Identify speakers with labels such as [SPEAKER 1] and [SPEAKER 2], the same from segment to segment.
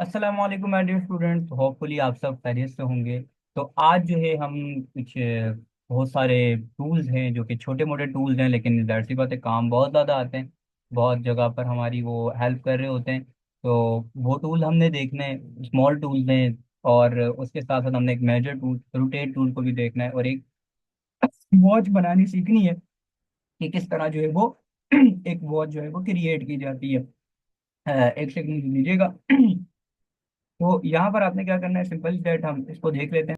[SPEAKER 1] अस्सलाम वालेकुम my dear student, hopefully आप सब खैरियत से होंगे। तो आज जो है हम कुछ बहुत सारे टूल्स हैं जो कि छोटे मोटे टूल्स हैं, लेकिन जाहिर सी बात है काम बहुत ज़्यादा आते हैं। बहुत जगह पर हमारी वो हेल्प कर रहे होते हैं। तो वो टूल हमने देखने हैं, स्मॉल टूल्स हैं। और उसके साथ साथ हमने एक मेजर टूल रोटेट टूल को भी देखना है, और एक वॉच बनानी सीखनी है कि किस तरह जो है वो एक वॉच जो है वो क्रिएट की जाती है। एक सेकंड दीजिएगा। तो यहाँ पर आपने क्या करना है, सिंपल दैट हम इसको देख लेते हैं।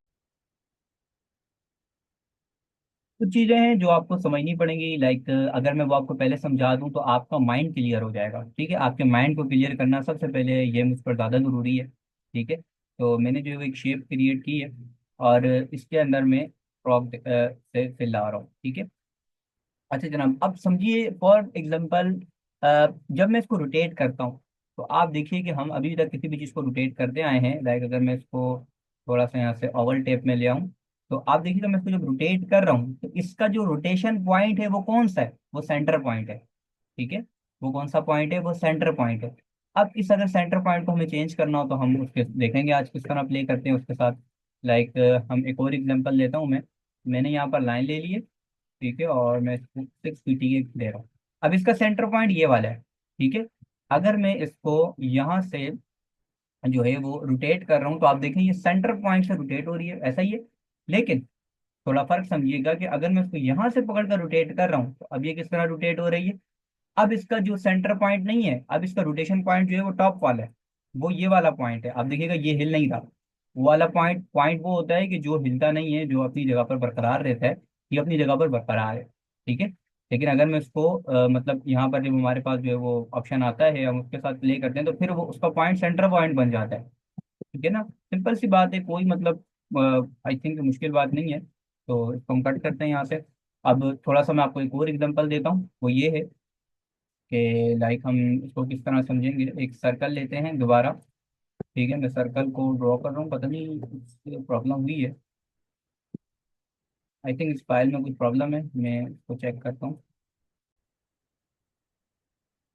[SPEAKER 1] कुछ चीजें हैं जो आपको समझनी पड़ेंगी, लाइक अगर मैं वो आपको पहले समझा दूं तो आपका माइंड क्लियर हो जाएगा। ठीक है, आपके माइंड को क्लियर करना सबसे पहले ये मुझ पर ज़्यादा ज़रूरी है। ठीक है, तो मैंने जो एक शेप क्रिएट की है, और इसके अंदर मैं फ्रॉक से फिल ला रहा हूँ। ठीक है। अच्छा जनाब, अब समझिए फॉर एग्जांपल, जब मैं इसको रोटेट करता हूँ तो आप देखिए कि हम अभी तक किसी भी चीज़ को रोटेट करते आए हैं। लाइक अगर मैं इसको थोड़ा सा यहाँ से ओवल टेप में ले आऊँ, तो आप देखिए, तो मैं इसको जब रोटेट कर रहा हूँ तो इसका जो रोटेशन पॉइंट है वो कौन सा है, वो सेंटर पॉइंट है। ठीक है, वो कौन सा पॉइंट है, वो सेंटर पॉइंट है। अब इस अगर सेंटर पॉइंट को हमें चेंज करना हो तो हम उसके देखेंगे आज किस तरह प्ले करते हैं उसके साथ। लाइक हम एक और एग्जांपल लेता हूँ। मैंने यहाँ पर लाइन ले ली है। ठीक है, और मैं इसको 6 पीटी के दे रहा हूँ। अब इसका सेंटर पॉइंट ये वाला है। ठीक है, अगर मैं इसको यहाँ से जो है वो रोटेट कर रहा हूँ तो आप देखें ये सेंटर पॉइंट से रोटेट हो रही है, ऐसा ही है। लेकिन थोड़ा फर्क समझिएगा कि अगर मैं इसको यहाँ से पकड़ कर रोटेट कर रहा हूँ तो अब ये किस तरह रोटेट हो रही है। अब इसका जो सेंटर पॉइंट नहीं है, अब इसका रोटेशन पॉइंट जो है वो टॉप वाला है। वो ये वाला पॉइंट है, आप देखिएगा ये हिल नहीं रहा। वो वाला पॉइंट पॉइंट वो होता है कि जो हिलता नहीं है, जो अपनी जगह पर बरकरार रहता है। ये अपनी जगह पर बरकरार है। ठीक है। लेकिन अगर मैं उसको मतलब यहाँ पर जब हमारे पास जो है वो ऑप्शन आता है, हम उसके साथ प्ले करते हैं तो फिर वो उसका पॉइंट सेंटर पॉइंट बन जाता है। ठीक है ना, सिंपल सी बात है, कोई मतलब आई थिंक मुश्किल बात नहीं है। तो इसको हम कट करते हैं यहाँ से। अब थोड़ा सा मैं आपको एक और एग्जांपल देता हूँ, वो ये है कि लाइक हम इसको किस तरह समझेंगे। एक सर्कल लेते हैं दोबारा। ठीक है, मैं सर्कल को ड्रॉ कर रहा हूँ, पता नहीं प्रॉब्लम हुई है। आई थिंक इस फाइल में कुछ प्रॉब्लम है, मैं इसको चेक करता हूँ।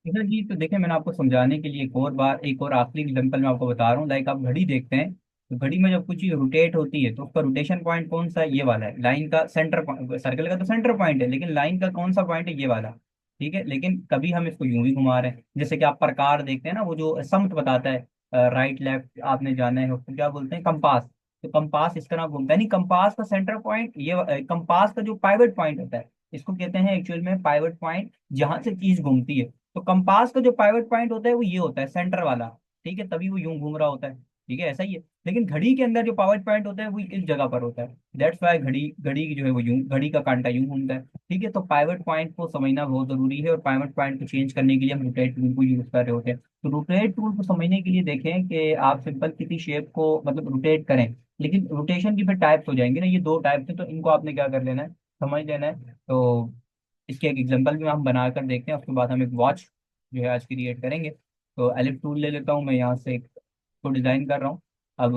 [SPEAKER 1] ठीक है जी, तो देखिए मैंने आपको समझाने के लिए एक और बार एक और आखिरी एग्जांपल मैं आपको बता रहा हूँ। लाइक आप घड़ी देखते हैं, तो घड़ी में जब कुछ चीज रोटेट होती है तो उसका रोटेशन पॉइंट कौन सा है, ये वाला है। लाइन का सेंटर पॉइंट, सर्कल का तो सेंटर पॉइंट है, लेकिन लाइन का कौन सा पॉइंट है, ये वाला। ठीक है, लेकिन कभी हम इसको यूं भी घुमा रहे हैं, जैसे कि आप प्रकार देखते हैं ना, वो जो समत बताता है, राइट लेफ्ट आपने जाना है, उसको क्या बोलते हैं, कंपास। तो कंपास इस तरह घूमता है, नहीं कंपास का सेंटर पॉइंट ये कंपास का जो पाइवट पॉइंट होता है, इसको कहते हैं एक्चुअल में पाइवट पॉइंट, जहां से चीज घूमती है। तो कंपास का जो पाइवट पॉइंट होता है वो ये होता है, सेंटर वाला। ठीक है, तभी वो यूं घूम रहा होता है। ठीक है, ऐसा ही है। लेकिन घड़ी के अंदर जो पाइवट पॉइंट होता है वो इस जगह पर होता है। दैट्स वाई घड़ी घड़ी की जो है वो यूं, घड़ी का कांटा यूं घूमता है। ठीक है, तो पाइवट पॉइंट को समझना बहुत जरूरी है, और पाइवट पॉइंट को चेंज करने के लिए हम रोटेट टूल को यूज कर रहे होते हैं। तो रोटेट टूल को समझने के लिए देखें कि आप सिंपल किसी शेप को मतलब रोटेट करें। लेकिन रोटेशन की फिर टाइप्स हो जाएंगे ना, ये दो टाइप्स है, तो इनको आपने क्या कर लेना है, समझ लेना है। तो इसके एक एग्जांपल भी हम बनाकर देखते हैं, उसके बाद हम एक वॉच जो है आज क्रिएट करेंगे। तो एलिफ टूल ले लेता हूँ मैं, यहाँ से एक को डिजाइन कर रहा हूँ। अब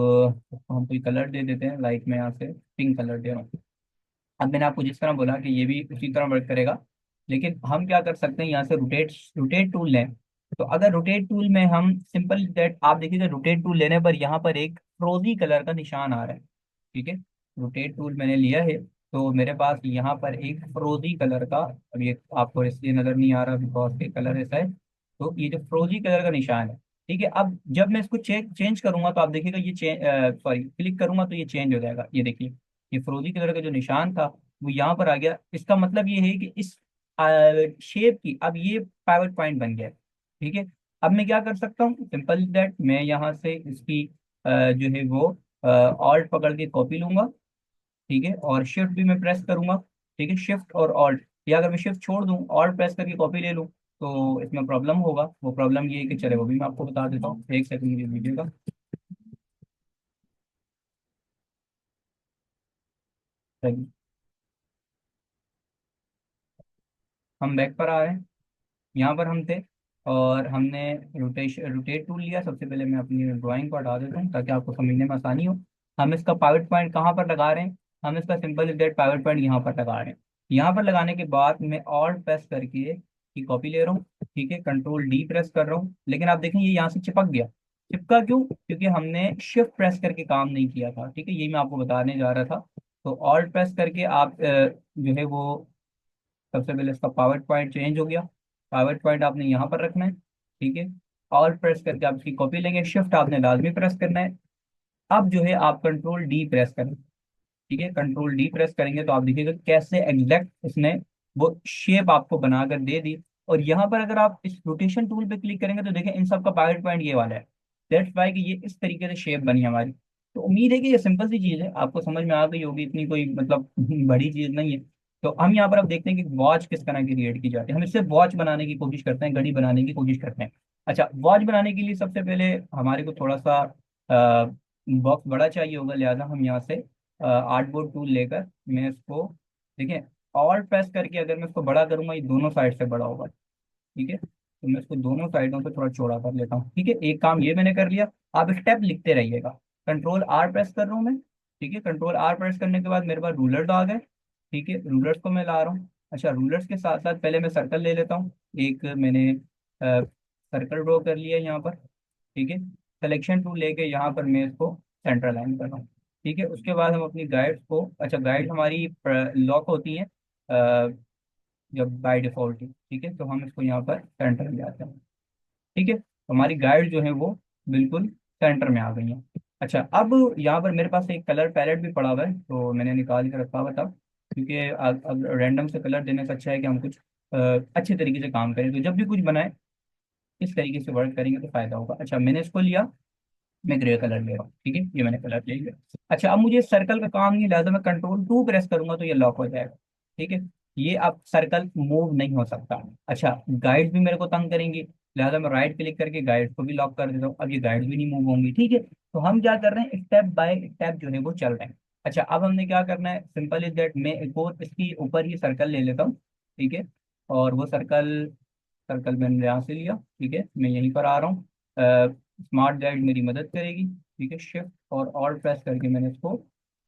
[SPEAKER 1] हम कोई कलर दे देते हैं, लाइक मैं यहाँ से पिंक कलर दे रहा हूँ। अब मैंने आपको जिस तरह बोला कि ये भी उसी तरह वर्क करेगा। लेकिन हम क्या कर सकते हैं, यहाँ से रोटेट रोटेट टूल लें। तो अगर रोटेट टूल में हम सिंपल दैट आप देखिएगा, रोटेट टूल लेने पर यहाँ पर एक फ्रोजी कलर का निशान आ रहा है। ठीक है, रोटेट टूल मैंने लिया है, तो मेरे पास यहाँ पर एक फ्रोजी कलर का, अब ये आपको इसलिए नजर नहीं आ रहा बिकॉज ये कलर ऐसा है। तो ये जो फ्रोजी कलर का निशान है। ठीक है, अब जब मैं इसको चेंज करूंगा तो आप देखिएगा ये सॉरी क्लिक करूंगा तो ये चेंज हो जाएगा, ये देखिए। ये फिरोजी कलर का जो निशान था वो यहाँ पर आ गया। इसका मतलब ये है कि इस शेप की अब ये पाइवट पॉइंट बन गया है। ठीक है, अब मैं क्या कर सकता हूँ, सिंपल दैट मैं यहाँ से इसकी जो है वो ऑल्ट पकड़ के कॉपी लूंगा। ठीक है, और शिफ्ट भी मैं प्रेस करूंगा। ठीक है, शिफ्ट और ऑल्ट, या अगर मैं शिफ्ट छोड़ दूं ऑल्ट प्रेस करके कॉपी ले लूं तो इसमें प्रॉब्लम होगा। वो प्रॉब्लम ये है कि चले, वो भी मैं आपको बता देता हूँ, एक सेकंड दीजिएगा। हम बैक पर आ रहे हैं, यहाँ पर हम थे, और हमने रोटेट टूल लिया। सबसे पहले मैं अपनी ड्राइंग को हटा देता हूँ ताकि आपको समझने में आसानी हो। हम इसका पाइवट पॉइंट कहाँ पर लगा रहे हैं, हम इसका सिंपल डेट पाइवट पॉइंट यहाँ पर लगा रहे हैं। यहाँ पर लगाने के बाद मैं ऑल्ट प्रेस करके की कॉपी ले रहा हूँ। ठीक है, कंट्रोल डी प्रेस कर रहा हूँ, लेकिन आप देखें ये यहाँ से चिपक गया। चिपका क्यों? क्योंकि हमने शिफ्ट प्रेस करके काम नहीं किया था। ठीक है, यही मैं आपको बताने जा रहा था। तो ऑल्ट प्रेस करके आप जो है वो सबसे पहले इसका पावर पॉइंट चेंज हो गया। पावर पॉइंट आपने यहाँ पर रखना है। ठीक है, ऑल्ट प्रेस करके आप इसकी कॉपी लेंगे, शिफ्ट आपने लाजमी प्रेस करना है। अब जो है आप कंट्रोल डी प्रेस करें। ठीक है, कंट्रोल डी प्रेस करेंगे तो आप देखिएगा कैसे एग्जैक्ट इसने वो शेप आपको बनाकर दे दी। और यहाँ पर अगर आप इस रोटेशन टूल पे क्लिक करेंगे तो देखें इन सब का पावर पॉइंट ये वाला है। दैट्स वाई कि ये इस तरीके से शेप बनी हमारी। तो उम्मीद है कि ये सिंपल सी चीज़ है, आपको समझ में आ गई होगी, इतनी कोई मतलब बड़ी चीज़ नहीं है। तो हम यहाँ पर अब देखते हैं कि वॉच किस तरह की क्रिएट की जाती है। हम इससे वॉच बनाने की कोशिश करते हैं, घड़ी बनाने की कोशिश करते हैं। अच्छा, वॉच बनाने के लिए सबसे पहले हमारे को थोड़ा सा बॉक्स बड़ा चाहिए होगा, लिहाजा हम यहाँ से आर्टबोर्ड टूल लेकर मैं इसको, देखिए, ऑल प्रेस करके अगर मैं इसको बड़ा करूंगा ये दोनों साइड से बड़ा होगा। ठीक है, तो मैं इसको दोनों साइडों से थोड़ा चौड़ा कर लेता हूँ। ठीक है, एक काम ये मैंने कर लिया। आप स्टेप लिखते रहिएगा। कंट्रोल आर प्रेस कर रहा हूँ मैं। ठीक है, कंट्रोल आर प्रेस करने के बाद मेरे पास रूलर आ गए। ठीक है, रूलर्स को मैं ला रहा हूँ। अच्छा, रूलर्स के साथ साथ पहले मैं सर्कल ले लेता हूँ। एक मैंने सर्कल ड्रॉ कर लिया यहाँ पर। ठीक है, सिलेक्शन टूल लेके यहाँ पर मैं इसको सेंटर लाइन कर रहा हूँ। ठीक है, उसके बाद हम अपनी गाइड्स को, अच्छा गाइड हमारी लॉक होती है जब बाय डिफॉल्ट ही। ठीक है, तो हम इसको यहाँ पर सेंटर में आते हैं। ठीक है, तो हमारी गाइड जो है वो बिल्कुल सेंटर में आ गई है। अच्छा, अब यहाँ पर मेरे पास एक कलर पैलेट भी पड़ा हुआ है तो मैंने निकाल के रखा हुआ था, क्योंकि अब रैंडम से कलर देने से अच्छा है कि हम कुछ अच्छे तरीके से काम करें। तो जब भी कुछ बनाए इस तरीके से वर्क करेंगे तो फायदा होगा। अच्छा, मैंने इसको लिया, मैं ग्रे कलर ले रहा हूँ। ठीक है, ये मैंने कलर ले लिया। अच्छा, अब मुझे सर्कल का काम नहीं, लिहाजा मैं कंट्रोल टू प्रेस करूंगा तो ये लॉक हो जाएगा। ठीक है, ये अब सर्कल मूव नहीं हो सकता। अच्छा, गाइड्स भी मेरे को तंग करेंगी, लिहाजा मैं राइट क्लिक करके गाइड्स को भी लॉक कर देता हूँ। अब ये गाइड्स भी नहीं मूव होंगी। ठीक है, तो हम क्या कर रहे हैं, स्टेप बाय स्टेप जो है वो चल रहे हैं। अच्छा, अब हमने क्या करना है, सिंपल इज दैट, मैं एक और इसकी ऊपर ही सर्कल ले लेता हूँ। ठीक है, और वो सर्कल, सर्कल मैंने यहाँ से लिया। ठीक है, मैं यहीं पर आ रहा हूँ। स्मार्ट गाइड मेरी मदद करेगी। ठीक है, शिफ्ट और ऑल्ट प्रेस करके मैंने इसको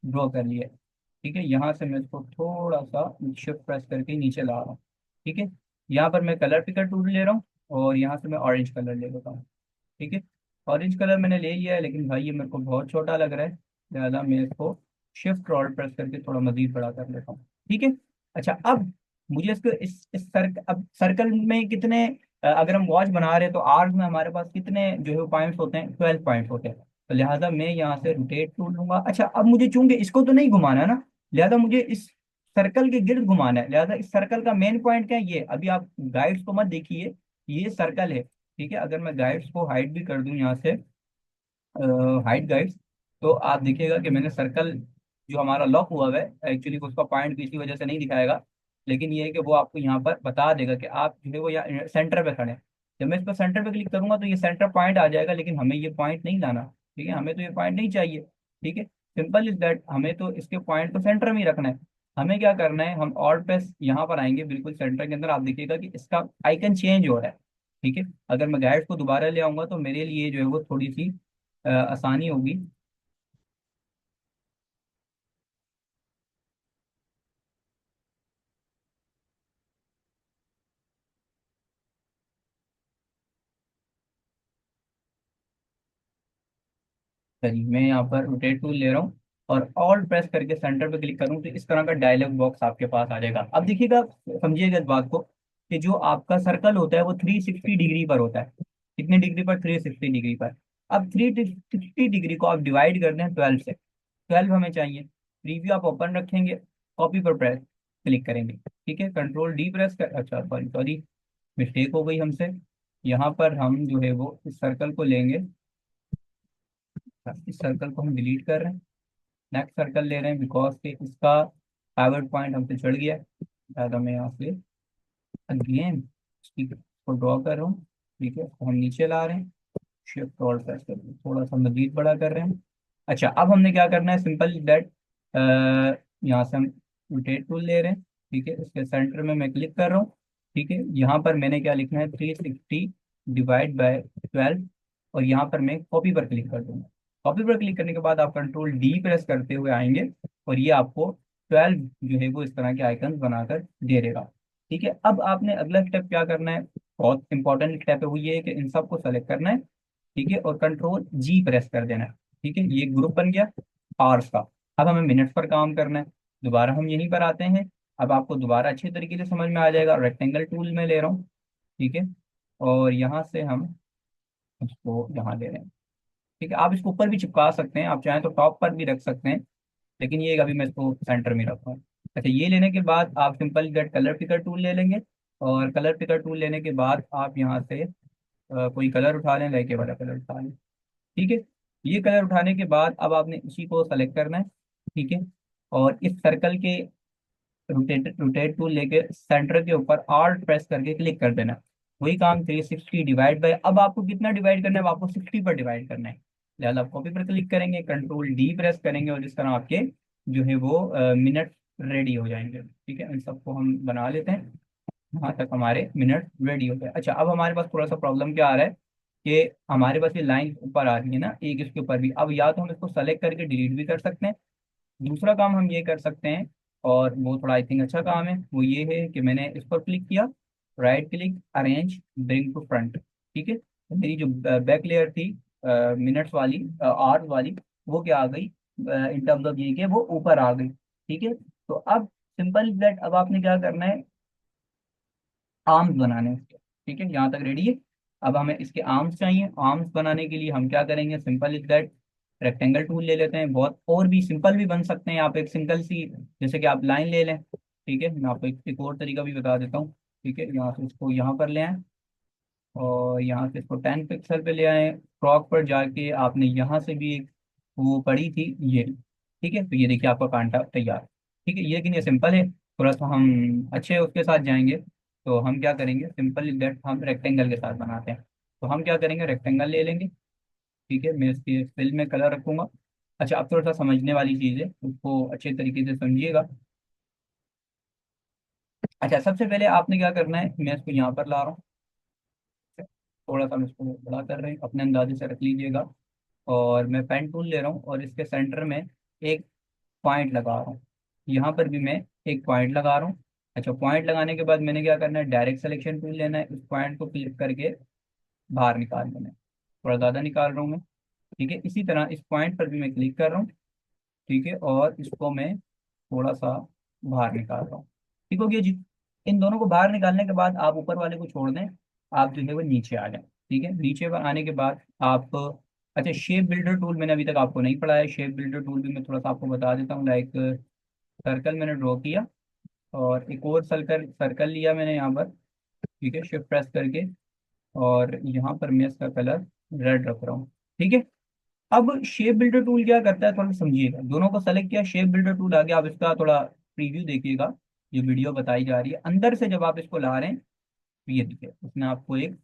[SPEAKER 1] ड्रॉ कर लिया है। ठीक है, यहाँ से मैं इसको थोड़ा सा शिफ्ट प्रेस करके नीचे ला रहा हूँ। ठीक है, यहाँ पर मैं कलर पिकर टूल ले रहा हूँ और यहाँ से मैं ऑरेंज कलर ले लेता हूँ। ठीक है, ऑरेंज कलर मैंने ले लिया है, लेकिन भाई ये मेरे को बहुत छोटा लग रहा है, लिहाजा मैं इसको शिफ्ट और ऑल्ट प्रेस करके थोड़ा मजीद बड़ा कर लेता हूँ। ठीक है, अच्छा, अब मुझे इसको इस अब सर्कल में कितने अगर हम वॉच बना रहे हैं तो आर्क में हमारे पास कितने जो है पॉइंट्स होते हैं, 12 पॉइंट्स होते हैं। तो लिहाजा मैं यहाँ से रोटेट टूल लूंगा। अच्छा, अब मुझे चूंकि इसको तो नहीं घुमाना है ना, लिहाजा मुझे इस सर्कल के गिर्द घुमाना है। लिहाजा इस सर्कल का मेन पॉइंट क्या है, ये अभी आप गाइड्स को मत देखिए, ये सर्कल है। ठीक है, अगर मैं गाइड्स को हाइड भी कर दूं यहाँ से, हाइड गाइड्स, तो आप देखिएगा कि मैंने सर्कल जो हमारा लॉक हुआ हुआ है, एक्चुअली उसका पॉइंट भी इसी वजह से नहीं दिखाएगा, लेकिन ये है कि वो आपको यहाँ पर बता देगा कि आप जो है वो यहाँ सेंटर पे खड़े हैं। जब मैं इस पर सेंटर पे क्लिक करूंगा तो ये सेंटर पॉइंट आ जाएगा, लेकिन हमें ये पॉइंट नहीं लाना। ठीक है, हमें तो ये पॉइंट नहीं चाहिए। ठीक है, सिंपल इज दैट, हमें तो इसके पॉइंट को सेंटर में ही रखना है। हमें क्या करना है, हम ऑल्ट प्रेस यहाँ पर आएंगे, बिल्कुल सेंटर के अंदर आप देखिएगा कि इसका आइकन चेंज हो रहा है। ठीक है, अगर मैं गाइड्स को दोबारा ले आऊंगा तो मेरे लिए जो है वो थोड़ी सी आसानी होगी। चलिए, मैं यहाँ पर रोटेट टूल ले रहा हूँ और ऑल प्रेस करके सेंटर पे क्लिक करूँ तो इस तरह का डायलॉग बॉक्स आपके पास आ जाएगा। अब देखिएगा, समझिएगा इस बात को कि जो आपका सर्कल होता है वो 360 डिग्री पर होता है। कितने डिग्री पर? 360 डिग्री पर। अब 360 डिग्री को आप डिवाइड कर दें 12 से, 12 हमें चाहिए। प्रीव्यू आप ओपन रखेंगे, कॉपी पर प्रेस क्लिक करेंगे। ठीक है, कंट्रोल डी प्रेस कर, अच्छा सॉरी सॉरी, मिस्टेक हो गई हमसे। यहाँ पर हम जो है वो इस सर्कल को लेंगे, इस सर्कल को हम डिलीट कर रहे हैं, नेक्स्ट सर्कल ले रहे हैं बिकॉज के इसका पावर पॉइंट हमसे चढ़ गया है। ज़्यादा मैं यहाँ से अगेन इसको ड्रॉ कर रहा हूँ। ठीक है, तो हम नीचे ला रहे हैं, शिफ्ट और प्रेस कर थोड़ा सा मजीद बड़ा कर रहे हैं। अच्छा, अब हमने क्या करना है, सिंपल दैट, यहाँ से हम रोटेट टूल ले रहे हैं। ठीक है, इसके सेंटर में मैं क्लिक कर रहा हूँ। ठीक है, यहाँ पर मैंने क्या लिखना है, 360 डिवाइड बाय 12, और यहाँ पर मैं कॉपी पर क्लिक कर दूंगा। कॉपी पर क्लिक करने के बाद आप कंट्रोल डी प्रेस करते हुए आएंगे और ये आपको 12 जो है वो इस तरह के आइकन बनाकर दे देगा। ठीक है, अब आपने अगला स्टेप क्या करना है, बहुत इंपॉर्टेंट स्टेप है, वो ये है कि इन सबको सेलेक्ट करना है ठीक है, और कंट्रोल जी प्रेस कर देना है। ठीक है, ये ग्रुप बन गया आवर्स का। अब हमें मिनट्स पर काम करना है। दोबारा हम यहीं पर आते हैं। अब आपको दोबारा अच्छे तरीके से समझ में आ जाएगा, रेक्टेंगल टूल में ले रहा हूँ। ठीक है, और यहाँ से हम इसको यहाँ ले रहे हैं। ठीक है, आप इसको ऊपर भी चिपका सकते हैं, आप चाहें तो टॉप पर भी रख सकते हैं, लेकिन ये अभी मैं इसको सेंटर में रखूँ। अच्छा, ये लेने के बाद आप simple get colour picker tool ले लेंगे। और कलर पिकर टूल लेने के बाद आप यहाँ से कोई कलर उठा लें, लाइक ये वाला कलर उठा लें। ठीक है, ये कलर उठाने के बाद अब आपने इसी को सेलेक्ट करना है। ठीक है, और इस सर्कल के रोटेट रोटेट टूल लेके सेंटर के ऊपर ऑल्ट प्रेस करके क्लिक कर देना। वही काम 360 डिवाइड बाय, अब आपको कितना डिवाइड करना है, अब आपको 60 पर डिवाइड करना है। लिहाजा आप कॉपी पर क्लिक करेंगे, कंट्रोल डी प्रेस करेंगे, और जिस तरह आपके जो है वो मिनट रेडी हो जाएंगे। ठीक है, इन सबको हम बना लेते हैं। वहां तक हमारे मिनट रेडी हो गए। अच्छा, अब हमारे पास थोड़ा सा प्रॉब्लम क्या आ रहा है कि हमारे पास ये लाइन ऊपर आ रही है ना, एक इसके ऊपर भी। अब या तो हम इसको सेलेक्ट करके डिलीट भी कर सकते हैं, दूसरा काम हम ये कर सकते हैं, और वो थोड़ा आई थिंक अच्छा काम है, वो ये है कि मैंने इस पर क्लिक किया, right click, arrange, bring to front. ठीक है, तो मेरी जो बैक लेयर थी मिनट्स वाली, आवर्स वाली, वो क्या आ गई, इन टर्म्स ऑफ ये कि वो ऊपर आ गई। ठीक है, तो अब सिंपल दैट, अब आपने क्या करना है, आर्म्स बनाने हैं इसके। ठीक है, यहाँ तक रेडी है। अब हमें इसके आर्म्स चाहिए। आर्म्स बनाने के लिए हम क्या करेंगे, simple is that, rectangle tool ले लेते हैं। बहुत और भी सिंपल भी बन सकते हैं आप, एक सिंगल सी, जैसे कि आप लाइन ले लें। ठीक है, मैं आपको एक और तरीका भी बता देता हूँ। ठीक है, यहाँ से इसको यहाँ पर ले आए, और यहाँ से इसको 10 पिक्सल पे ले आए। फ्रॉक पर जाके आपने यहाँ से भी एक वो पड़ी थी ये। ठीक है, तो ये देखिए आपका कांटा तैयार। ठीक है, ये लेकिन ये सिंपल है, थोड़ा सा हम अच्छे उसके साथ जाएंगे। तो हम क्या करेंगे, सिंपल दैट हम रेक्टेंगल के साथ बनाते हैं। तो हम क्या करेंगे, रेक्टेंगल ले लेंगे। ठीक है, मैं इसके फिल में कलर रखूंगा। अच्छा, अब थोड़ा सा समझने वाली चीज़ है, उसको अच्छे तरीके से समझिएगा। अच्छा, सबसे पहले आपने क्या करना है, मैं इसको यहाँ पर ला रहा हूँ। थोड़ा सा हम इसको बड़ा कर रहे हैं, अपने अंदाजे से रख लीजिएगा। और मैं पेन टूल ले रहा हूँ, और इसके सेंटर में एक पॉइंट लगा रहा हूँ। यहाँ पर भी मैं एक पॉइंट लगा रहा हूँ। अच्छा, पॉइंट लगाने के बाद मैंने क्या करना है, डायरेक्ट सिलेक्शन टूल लेना है, उस पॉइंट को क्लिक करके बाहर निकाल लेना है। थोड़ा ज़्यादा निकाल रहा हूँ मैं। ठीक है, इसी तरह इस पॉइंट पर भी मैं क्लिक कर रहा हूँ। ठीक है, और इसको मैं थोड़ा सा बाहर निकाल रहा हूँ। ठीक हो गया जी। इन दोनों को बाहर निकालने के बाद आप ऊपर वाले को छोड़ दें, आप जो है वो नीचे आ जाए। ठीक है, नीचे पर आने के बाद आप, अच्छा, शेप बिल्डर टूल मैंने अभी तक आपको नहीं पढ़ाया। शेप बिल्डर टूल भी मैं थोड़ा सा आपको बता देता हूँ। लाइक सर्कल मैंने ड्रॉ किया, और एक और सर्कल सर्कल लिया मैंने यहाँ पर। ठीक है, शिफ्ट प्रेस करके, और यहाँ पर मैं इसका कलर रेड रख रहा हूँ। ठीक है, अब शेप बिल्डर टूल क्या करता है, थोड़ा समझिएगा। दोनों को सेलेक्ट किया, शेप बिल्डर टूल आ गया। आप इसका थोड़ा प्रीव्यू देखिएगा, ये वीडियो बताई जा रही है। अंदर से जब आप इसको ला रहे हैं, तो ये देखिए उसने आपको एक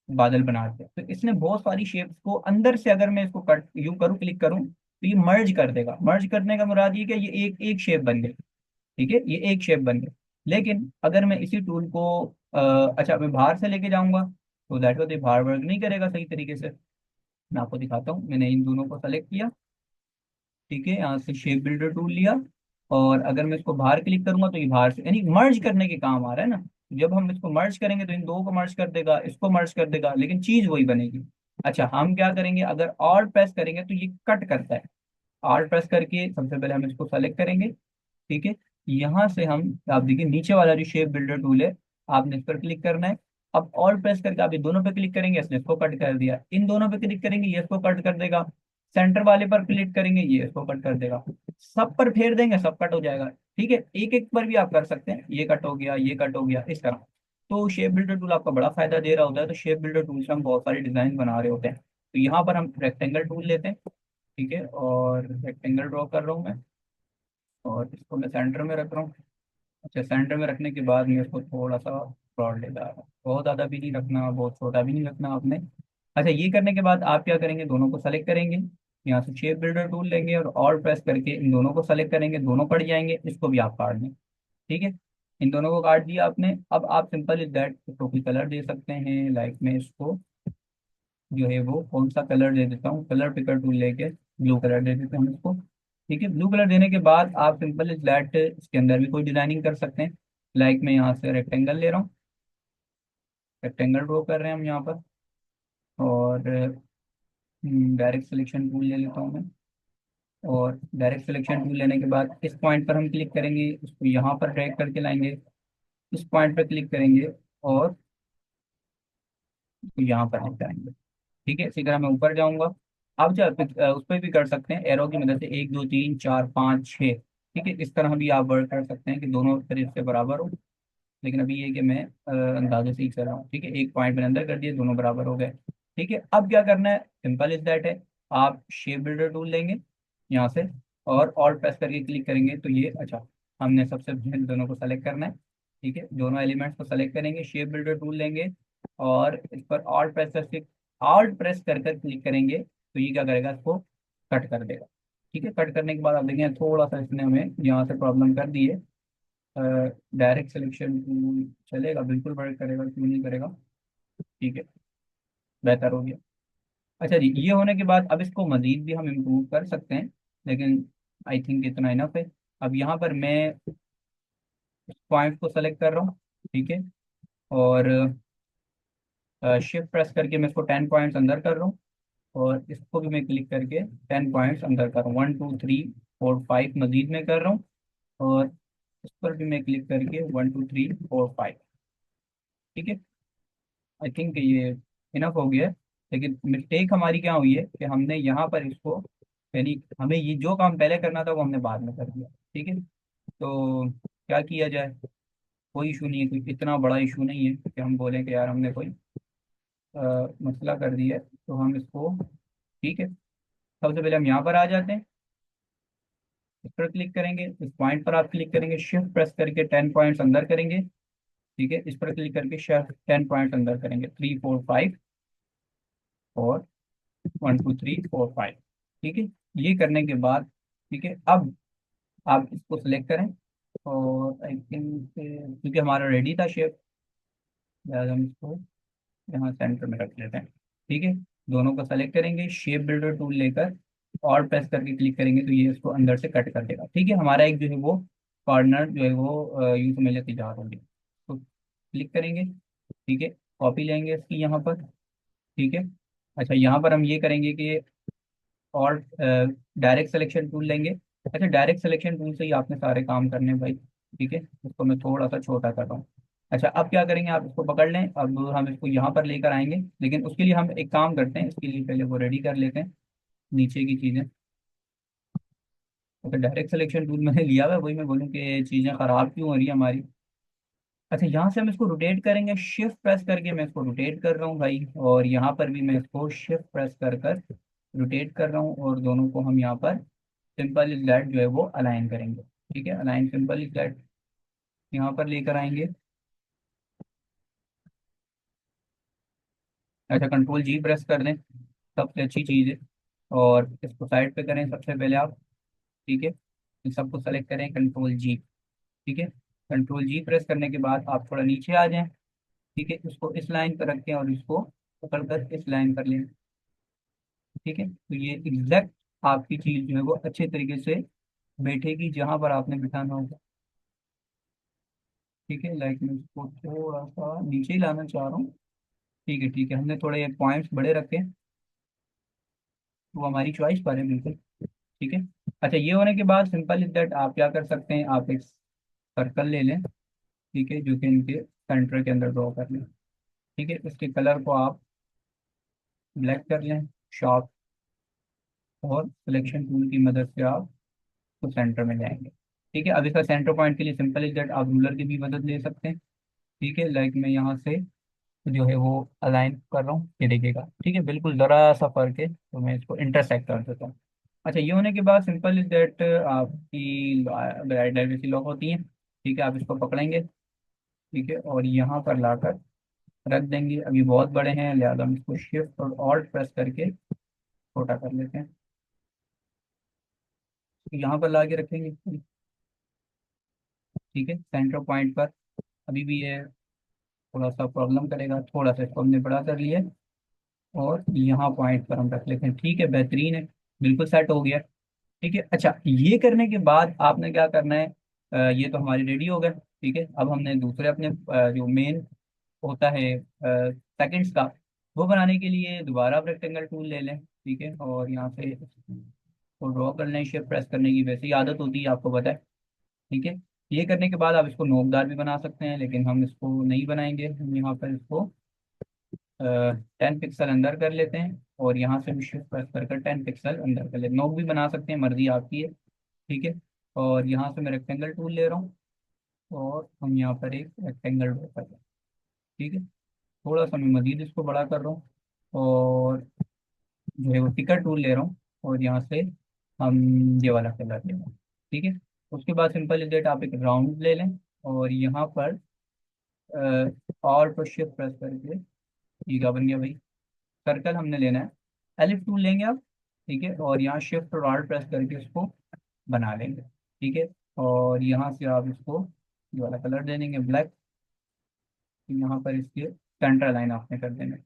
[SPEAKER 1] बादल बना दिया। तो इसने बहुत सारी शेप्स को अंदर से, अगर मैं इसको कट यू करूँ, क्लिक करूँ, तो ये मर्ज कर देगा। मर्ज करने का मुराद ये कि ये एक एक शेप बन गई। ठीक है, ये एक शेप बन गई। लेकिन अगर मैं इसी टूल को अच्छा, मैं बाहर से लेके जाऊंगा, तो दैट वाज बाहर वर्क नहीं करेगा सही तरीके से। मैं आपको दिखाता हूँ, मैंने इन दोनों को सेलेक्ट किया। ठीक है, यहाँ से शेप बिल्डर टूल लिया, और अगर मैं इसको बाहर क्लिक करूंगा, तो ये बाहर से, यानी मर्ज करने के काम आ रहा है ना। जब हम इसको मर्ज करेंगे, तो इन दो को मर्ज कर देगा, इसको मर्ज कर देगा, लेकिन चीज वही बनेगी। अच्छा, हम क्या करेंगे, अगर ऑल्ट प्रेस करेंगे तो ये कट करता है। ऑल्ट प्रेस करके सबसे पहले हम इसको सेलेक्ट करेंगे। ठीक है, यहाँ से हम, आप देखिए नीचे वाला जो शेप बिल्डर टूल है, आपने इस पर क्लिक करना है। अब ऑल प्रेस करके आप ये दोनों पे क्लिक करेंगे, इसने इसको कट कर दिया। इन दोनों पे क्लिक करेंगे, ये इसको कट कर देगा। सेंटर वाले पर क्लिक करेंगे, ये इसको कट कर देगा। सब पर फेर देंगे, सब कट हो जाएगा। ठीक है, एक एक पर भी आप कर सकते हैं, ये कट हो गया, ये कट हो गया, इस तरह। तो शेप बिल्डर टूल आपका बड़ा फायदा दे रहा होता है। तो शेप बिल्डर टूल से हम बहुत सारे डिजाइन बना रहे होते हैं। तो यहाँ पर हम रेक्टेंगल टूल लेते हैं। ठीक है, और रेक्टेंगल ड्रॉ कर रहा हूँ मैं, और इसको मैं सेंटर में रख रहा हूँ। अच्छा, सेंटर में रखने के बाद मैं इसको थोड़ा सा ब्रॉड ले जा रहा हूँ। बहुत ज़्यादा भी नहीं रखना, बहुत छोटा भी नहीं रखना आपने। अच्छा, ये करने के बाद आप क्या करेंगे, दोनों को सेलेक्ट करेंगे। यहाँ से शेप बिल्डर टूल लेंगे, और ऑल प्रेस करके इन दोनों को सेलेक्ट करेंगे, दोनों कट जाएंगे, इसको भी आप काट दें। ठीक है, इन दोनों को काट दिया आपने। अब आप सिंपल इज दैट टोपी कलर दे सकते हैं। लाइक मैं इसको जो है वो कौन सा कलर दे देता हूँ, कलर पिकर टूल लेके ब्लू कलर दे देते हैं हम इसको। ठीक है, ब्लू कलर देने के बाद आप सिंपल इज दैट इसके अंदर भी कोई डिजाइनिंग कर सकते हैं। लाइक मैं यहाँ से रेक्टेंगल ले रहा हूँ, रेक्टेंगल ड्रॉ कर रहे हैं हम यहाँ पर। और डायरेक्ट सिलेक्शन टूल ले लेता हूँ मैं। और डायरेक्ट सिलेक्शन टूल लेने के बाद इस पॉइंट पर हम क्लिक करेंगे, उसको यहाँ पर ड्रैग करके लाएंगे, इस पॉइंट पर क्लिक करेंगे और उसको यहाँ पर लेकर आएंगे। ठीक है, इसी तरह मैं ऊपर जाऊंगा। आप जो उस पर भी कर सकते हैं एरो की मदद से, 1 2 3 4 5 6। ठीक है, इस तरह भी आप वर्क कर सकते हैं कि दोनों तरफ से बराबर हो। लेकिन अभी ये है कि मैं अंदाजे से ही कर रहा हूँ। ठीक है, एक पॉइंट मैंने अंदर कर दिया, दोनों बराबर हो गए। ठीक है, अब क्या करना है, सिंपल इज दैट है। आप शेप बिल्डर टूल लेंगे यहाँ से, और ऑल्ट प्रेस करके क्लिक करेंगे तो ये, अच्छा, हमने सबसे पहले दोनों को सेलेक्ट करना है। ठीक है, दोनों एलिमेंट्स को सेलेक्ट करेंगे, शेप बिल्डर टूल लेंगे और इस पर ऑल्ट प्रेस कर कर क्लिक करेंगे तो ये क्या करेगा, इसको कट कर देगा। ठीक है, कट करने के बाद आप देखें थोड़ा सा इसने हमें यहाँ से प्रॉब्लम कर दी है। डायरेक्ट सिलेक्शन टूल चलेगा, बिल्कुल वर्क करेगा, क्यों नहीं करेगा। ठीक है, बेहतर हो गया। अच्छा जी, ये होने के बाद अब इसको मजीद भी हम इम्प्रूव कर सकते हैं, लेकिन आई थिंक इतना इनफ है। अब यहाँ पर मैं पॉइंट को सेलेक्ट कर रहा हूँ। ठीक है, और शिफ्ट प्रेस करके मैं इसको 10 पॉइंट्स अंदर कर रहा हूँ, और इसको भी मैं क्लिक करके 10 पॉइंट्स अंदर कर रहा हूँ। 1 2 3 4 5 मजीद में कर रहा हूँ, और इस पर भी मैं क्लिक करके 1 2 3 4 5। ठीक है, आई थिंक ये इनफ हो गया है। लेकिन मिस्टेक हमारी क्या हुई है कि हमने यहाँ पर इसको, यानी हमें ये जो काम पहले करना था वो हमने बाद में कर दिया। ठीक है, तो क्या किया जाए। कोई इशू नहीं है, कोई इतना बड़ा इशू नहीं है कि हम बोलें कि यार हमने कोई मसला कर दिया है, तो हम इसको, ठीक है, सबसे पहले हम यहाँ पर आ जाते हैं। इस पर क्लिक करेंगे, इस पॉइंट पर आप क्लिक करेंगे, शिफ्ट प्रेस करके 10 पॉइंट्स अंदर करेंगे। ठीक है, इस पर क्लिक करके शिफ्ट 10 पॉइंट्स अंदर करेंगे, 3 4 5 और 1 2 3 4 5। ठीक है, ये करने के बाद, ठीक है, अब आप इसको सिलेक्ट करें, और आई थिंक क्योंकि हमारा रेडी था शेप, हम इसको यहाँ सेंटर में रख लेते हैं। ठीक है, दोनों को सेलेक्ट करेंगे, शेप बिल्डर टूल लेकर और प्रेस करके क्लिक करेंगे तो ये इसको अंदर से कट कर देगा। ठीक है, हमारा एक जो है वो कॉर्नर जो है वो यूं समझ लें तैयार होंगे, तो क्लिक करेंगे। ठीक है, कॉपी लेंगे इसकी यहाँ पर। ठीक है, अच्छा, यहाँ पर हम ये करेंगे कि और डायरेक्ट सिलेक्शन टूल लेंगे। अच्छा, डायरेक्ट सिलेक्शन टूल से ही आपने सारे काम करने हैं भाई। ठीक है, इसको मैं थोड़ा सा छोटा कर रहा हूँ। अच्छा, अब क्या करेंगे, आप इसको पकड़ लें, अब हम इसको यहाँ पर लेकर आएंगे। लेकिन उसके लिए हम एक काम करते हैं, इसके लिए पहले वो रेडी कर लेते हैं नीचे की चीज़ें। तो डायरेक्ट सिलेक्शन टूल मैंने लिया हुआ है, वही मैं बोलूँ कि चीज़ें ख़राब क्यों हो रही है हमारी। अच्छा, यहाँ से हम इसको रोटेट करेंगे, शिफ्ट प्रेस करके मैं इसको रोटेट कर रहा हूँ भाई, और यहाँ पर भी मैं इसको शिफ्ट प्रेस कर कर रोटेट कर रहा हूँ, और दोनों को हम यहाँ पर सिंपल इज दैट जो है वो अलाइन करेंगे। ठीक है, अलाइन सिंपल इज दैट यहाँ पर लेकर आएंगे। अच्छा, कंट्रोल जी प्रेस कर दें, सबसे अच्छी चीज़ है। और इसको साइड पे करें सबसे पहले आप। ठीक है, इन सबको सेलेक्ट करें, कंट्रोल जी। ठीक है, कंट्रोल जी प्रेस करने के बाद आप थोड़ा नीचे आ जाएं। ठीक है, इसको इस लाइन पर रखें और इसको पकड़ कर इस लाइन पर लें। ठीक है, तो ये एग्जैक्ट आपकी चीज जो है वो अच्छे तरीके से बैठेगी जहां पर आपने बिठाना होगा। ठीक है, लाइक मैं इसको थोड़ा सा नीचे ही लाना चाह रहा हूँ। ठीक है, ठीक है, हमने थोड़े पॉइंट्स बड़े रखे, वो हमारी चॉइस पर है बिल्कुल। ठीक है, अच्छा, ये होने के बाद सिंपल इज दैट आप क्या कर सकते हैं, आप एक सर्कल ले लें। ठीक है, जो कि इनके सेंटर के अंदर ड्रॉ कर लें। ठीक है, इसके कलर को आप ब्लैक कर लें, शॉर्प, और सिलेक्शन टूल की मदद से आप तो सेंटर में जाएंगे। ठीक है, अब इसका सेंटर पॉइंट के लिए सिंपल इज दैट आप रूलर की भी मदद ले सकते हैं। ठीक है, लाइक मैं यहाँ से जो है वो अलाइन कर रहा हूँ, ये देखिएगा। ठीक है, बिल्कुल ज़रा सा फर्क है, तो मैं इसको इंटरसेक्ट कर देता हूँ। अच्छा, ये होने के बाद सिंपल इज दैट आपकी डायरेक्टरी लॉक होती है। ठीक है, आप इसको पकड़ेंगे। ठीक है, और यहाँ पर लाकर रख देंगे। अभी बहुत बड़े हैं, लिहाजा हम इसको शिफ्ट और ऑल्ट प्रेस करके छोटा कर लेते हैं। तो यहाँ पर ला के रखेंगे। ठीक है, सेंटर पॉइंट पर अभी भी ये थोड़ा सा प्रॉब्लम करेगा, थोड़ा सा इसको हमने बड़ा कर लिया, और यहाँ पॉइंट पर हम रख लेते हैं। ठीक है, बेहतरीन है, बिल्कुल सेट हो गया। ठीक है, अच्छा, ये करने के बाद आपने क्या करना है, ये तो हमारी रेडी हो गए। ठीक है, अब हमने दूसरे अपने जो मेन होता है सेकंड्स का, वो बनाने के लिए दोबारा आप रेक्टेंगल टूल ले लें। ठीक है, और यहाँ से इसको ड्रॉ करना है, शेप प्रेस करने की वैसे ही आदत होती है, आपको पता है। ठीक है, ये करने के बाद आप इसको नोकदार भी बना सकते हैं, लेकिन हम इसको नहीं बनाएंगे। हम यहाँ पर इसको 10 पिक्सल अंदर कर लेते हैं, और यहाँ से भी शिफ्ट प्रेस कर कर 10 पिक्सल अंदर कर लेते हैं। नोक भी बना सकते हैं, मर्जी आपकी है। ठीक है, और यहाँ से मैं रेक्टेंगल टूल ले रहा हूँ, और हम यहाँ पर एक रेक्टेंगल ड्रॉ कर रहे हैं। ठीक है, थोड़ा सा मैं मजीद इसको बड़ा कर रहा हूँ, और जो है वो पिकर टूल ले रहा हूँ, और यहाँ से हम ये वाला कलर ले रहे हैं। ठीक है, उसके बाद सिंपल इज दैट आप एक राउंड ले लें, और यहाँ पर और पर शिफ्ट प्रेस करके, ये क्या बन गया भाई, सर्कल हमने लेना है। एलिफ टूल लेंगे आप। ठीक है, और यहाँ शिफ्ट और आल्ट प्रेस करके इसको बना लेंगे। ठीक है, और यहाँ से आप इसको ये वाला कलर दे देंगे ब्लैक। यहाँ पर इसके सेंटर लाइन आपने कर देना,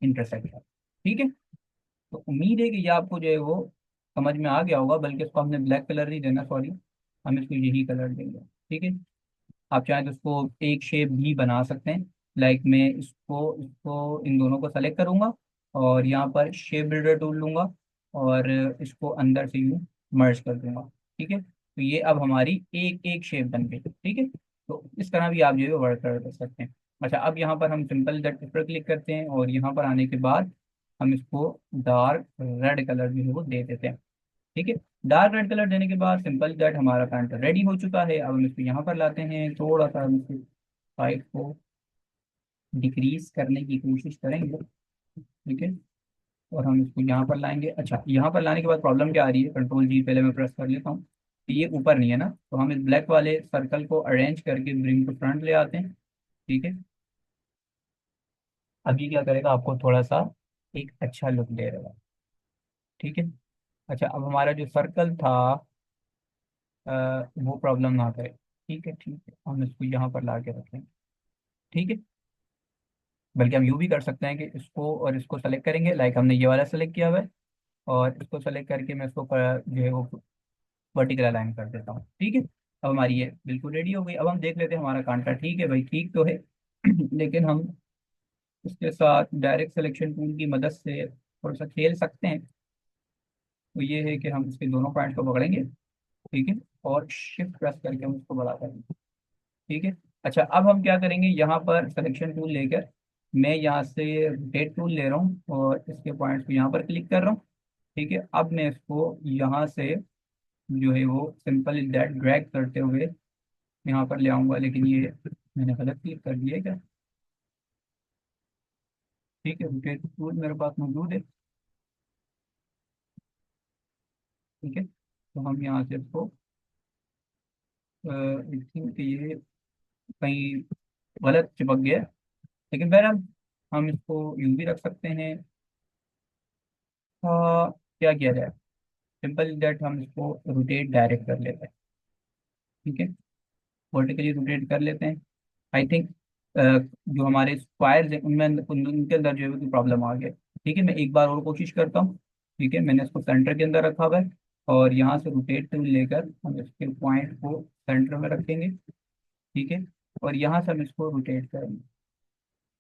[SPEAKER 1] इंटरसेक्ट। ठीक है, तो उम्मीद है कि ये आपको जो है वो समझ में आ गया होगा, बल्कि इसको हमने ब्लैक कलर नहीं देना, सॉरी, हम इसको यही कलर देंगे। ठीक है, आप चाहें तो इसको एक शेप भी बना सकते हैं। लाइक मैं इसको इसको इन दोनों को सेलेक्ट करूंगा, और यहाँ पर शेप बिल्डर टूल लूंगा, और इसको अंदर से यूँ मर्ज कर दूंगा। ठीक है, तो ये अब हमारी एक एक शेप बन गई। ठीक है, तो इस तरह भी आप जो है वर्क कर सकते हैं। अच्छा, अब यहाँ पर हम सिंपल दैट पर क्लिक करते हैं, और यहाँ पर आने के बाद हम इसको डार्क रेड कलर जो है वो दे देते हैं। ठीक है, डार्क रेड कलर देने के बाद सिंपल दैट हमारा पैंट रेडी हो चुका है। अब हम इसको यहाँ पर लाते हैं, थोड़ा सा हम इसकी साइज को डिक्रीज करने की कोशिश करेंगे। ठीक है, और हम इसको यहाँ पर लाएंगे। अच्छा, यहाँ पर लाने के बाद प्रॉब्लम क्या आ रही है, कंट्रोल जी पहले मैं प्रेस कर लेता हूँ, तो ये ऊपर नहीं है ना, तो हम इस ब्लैक वाले सर्कल को अरेंज करके ब्रिंग टू फ्रंट ले आते हैं। ठीक है, अभी क्या करेगा, आपको थोड़ा सा एक अच्छा लुक दे रहेगा। ठीक है, अच्छा, अब हमारा जो सर्कल था अ, वो प्रॉब्लम ना करे। ठीक है, ठीक है, हम इसको यहाँ पर ला के रखें। ठीक है, बल्कि हम यूँ भी कर सकते हैं कि इसको और इसको सेलेक्ट करेंगे, लाइक हमने ये वाला सेलेक्ट किया हुआ है, और इसको सेलेक्ट करके मैं इसको जो है वो वर्टिकल अलाइन कर देता हूँ। ठीक है, अब हमारी ये बिल्कुल रेडी हो गई। अब हम देख लेते हैं हमारा कांटा ठीक है भाई, ठीक तो है लेकिन हम इसके साथ डायरेक्ट सिलेक्शन टूल की मदद से थोड़ा सा खेल सकते हैं। तो ये है कि हम इसके दोनों पॉइंट्स को पकड़ेंगे। ठीक है, और शिफ्ट प्रेस करके हम इसको बड़ा करेंगे। ठीक है, अच्छा, अब हम क्या करेंगे, यहाँ पर सिलेक्शन टूल लेकर मैं यहाँ से रोटेट टूल ले रहा हूँ, और इसके पॉइंट्स को यहाँ पर क्लिक कर रहा हूँ। ठीक है, अब मैं इसको यहाँ से जो है वो सिंपल दैट ड्रैग करते हुए यहाँ पर ले आऊंगा, लेकिन ये मैंने गलत क्लिक कर दिया है क्या। ठीक है, रोटेट टूल मेरे पास मौजूद है। ठीक है, तो हम यहाँ से इसको आई थिंक ये कहीं गलत चिपक गया है, लेकिन बहरहाल हम इसको यूं भी रख सकते हैं। क्या किया जाए, सिंपल दैट हम इसको रोटेट डायरेक्ट कर लेते हैं। ठीक है, वर्टिकली रोटेट कर लेते हैं। आई थिंक जो हमारे स्क्वायर्स हैं उनमें उनके अंदर जो है कोई प्रॉब्लम आ गया। ठीक है, मैं एक बार और कोशिश करता हूँ। ठीक है, मैंने इसको सेंटर के अंदर रखा हुआ है, और यहाँ से रोटेट टूल लेकर हम इसके पॉइंट को सेंटर में रखेंगे। ठीक है, और यहाँ से हम इसको रोटेट करेंगे,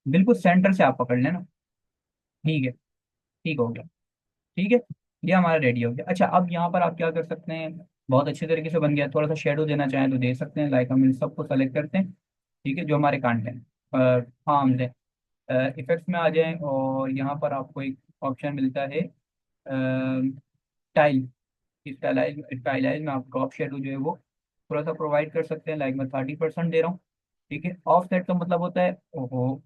[SPEAKER 1] बिल्कुल सेंटर से आप पकड़ लेना। ठीक है, ठीक हो गया। ठीक है, ये हमारा रेडी हो गया। अच्छा, अब यहाँ पर आप क्या कर सकते हैं, बहुत अच्छे तरीके से बन गया। थोड़ा सा शेडो देना चाहें तो दे सकते हैं, लाइक हम इन सबको सेलेक्ट करते हैं। ठीक है, जो हमारे कांटे हैं, हाँ, हम इफेक्ट्स में आ जाएं, और यहाँ पर आपको एक ऑप्शन मिलता है स्टाइल। स्टाइलाइज में आप ड्रॉप शेडो जो है वो थोड़ा सा प्रोवाइड कर सकते हैं, लाइक मैं 30% दे रहा हूँ। ठीक है, ऑफ सेट का मतलब होता है, ओहो,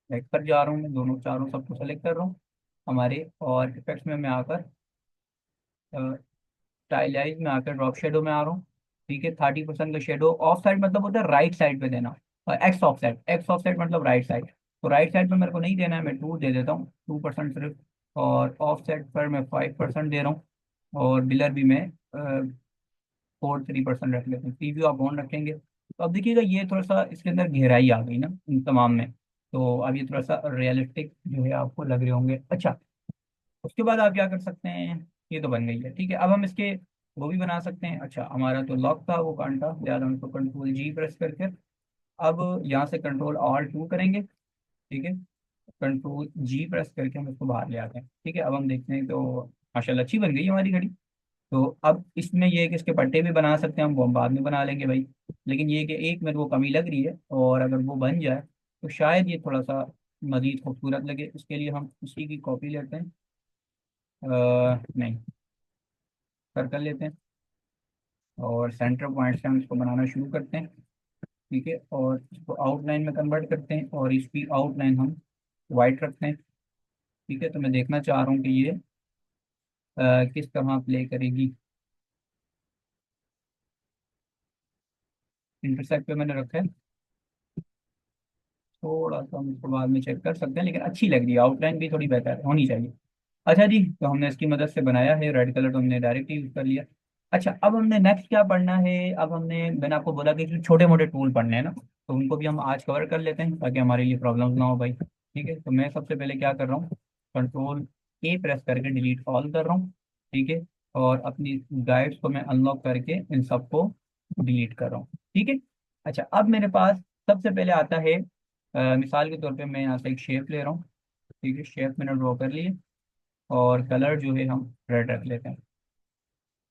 [SPEAKER 1] बैक पर जा रहा हूँ, मैं दोनों चारों सबको सेलेक्ट कर रहा हूँ हमारे, और इफेक्ट्स में मैं आकर स्टाइलाइज में आकर ड्रॉप शेडो में आ रहा हूँ। ठीक है, 30% का शेडो। ऑफ साइड मतलब होता है राइट साइड पे देना, और एक्स ऑफ साइड मतलब राइट साइड। तो राइट साइड पे मेरे को नहीं देना है, मैं 2 दे देता हूँ, 2% सिर्फ। और ऑफ साइड पर मैं 5% दे रहा हूँ, और बिलर भी मैं 4-3% रख लेते हैं। प्रीव्यू आप ऑन रखेंगे, तो अब देखिएगा ये थोड़ा सा इसके अंदर गहराई आ गई ना इन तमाम में। तो अब ये थोड़ा सा रियलिस्टिक जो है आपको लग रहे होंगे। अच्छा, उसके बाद आप क्या कर सकते हैं, ये तो बन गई है। ठीक है, अब हम इसके वो भी बना सकते हैं। अच्छा, हमारा तो लॉक था वो कांटा, याद हम इसको कंट्रोल जी प्रेस करके अब यहाँ से कंट्रोल ऑल 2 करेंगे। ठीक है, कंट्रोल जी प्रेस करके हम इसको बाहर ले आते हैं। ठीक है, अब हम देखते हैं तो माशाल्लाह अच्छी बन गई है हमारी घड़ी। तो अब इसमें ये है कि इसके पट्टे भी बना सकते हैं हम, वो हम बाद में बना लेंगे भाई। लेकिन ये है कि एक मेरे को कमी लग रही है, और अगर वो बन जाए तो शायद ये थोड़ा सा मजीद खूबसूरत लगे। इसके लिए हम उसी की कॉपी लेते हैं, नहीं, सर्कल लेते हैं, और सेंटर पॉइंट से हम इसको बनाना शुरू करते हैं। ठीक है, और इसको आउटलाइन में कन्वर्ट करते हैं, और इसकी आउटलाइन हम वाइट रखते हैं। ठीक है, तो मैं देखना चाह रहा हूँ कि ये किस तरह प्ले करेगी। इंटरसेक्ट पे मैंने रखा है, थोड़ा सा हम इसको बाद में चेक कर सकते हैं, लेकिन अच्छी लग रही है, आउटलाइन भी थोड़ी बेहतर होनी चाहिए। अच्छा जी, तो हमने इसकी मदद से बनाया है, रेड कलर तो हमने डायरेक्ट यूज कर लिया। अच्छा, अब हमने नेक्स्ट क्या पढ़ना है? अब मैंने आपको बोला कि छोटे मोटे टूल पढ़ने हैं ना, तो उनको भी हम आज कवर कर लेते हैं ताकि हमारे लिए प्रॉब्लम ना हो भाई। ठीक है, तो मैं सबसे पहले क्या कर रहा हूँ, कंट्रोल ए प्रेस करके डिलीट ऑल कर रहा हूँ। ठीक है, और अपनी गाइड्स को मैं अनलॉक करके इन सबको डिलीट कर रहा हूँ। ठीक है। अच्छा, अब मेरे पास सबसे पहले आता है, मिसाल के तौर पे मैं यहाँ से एक शेप ले रहा हूँ। ठीक है, शेप मैंने ड्रॉ कर लिए, और कलर जो है हम रेड रख लेते हैं।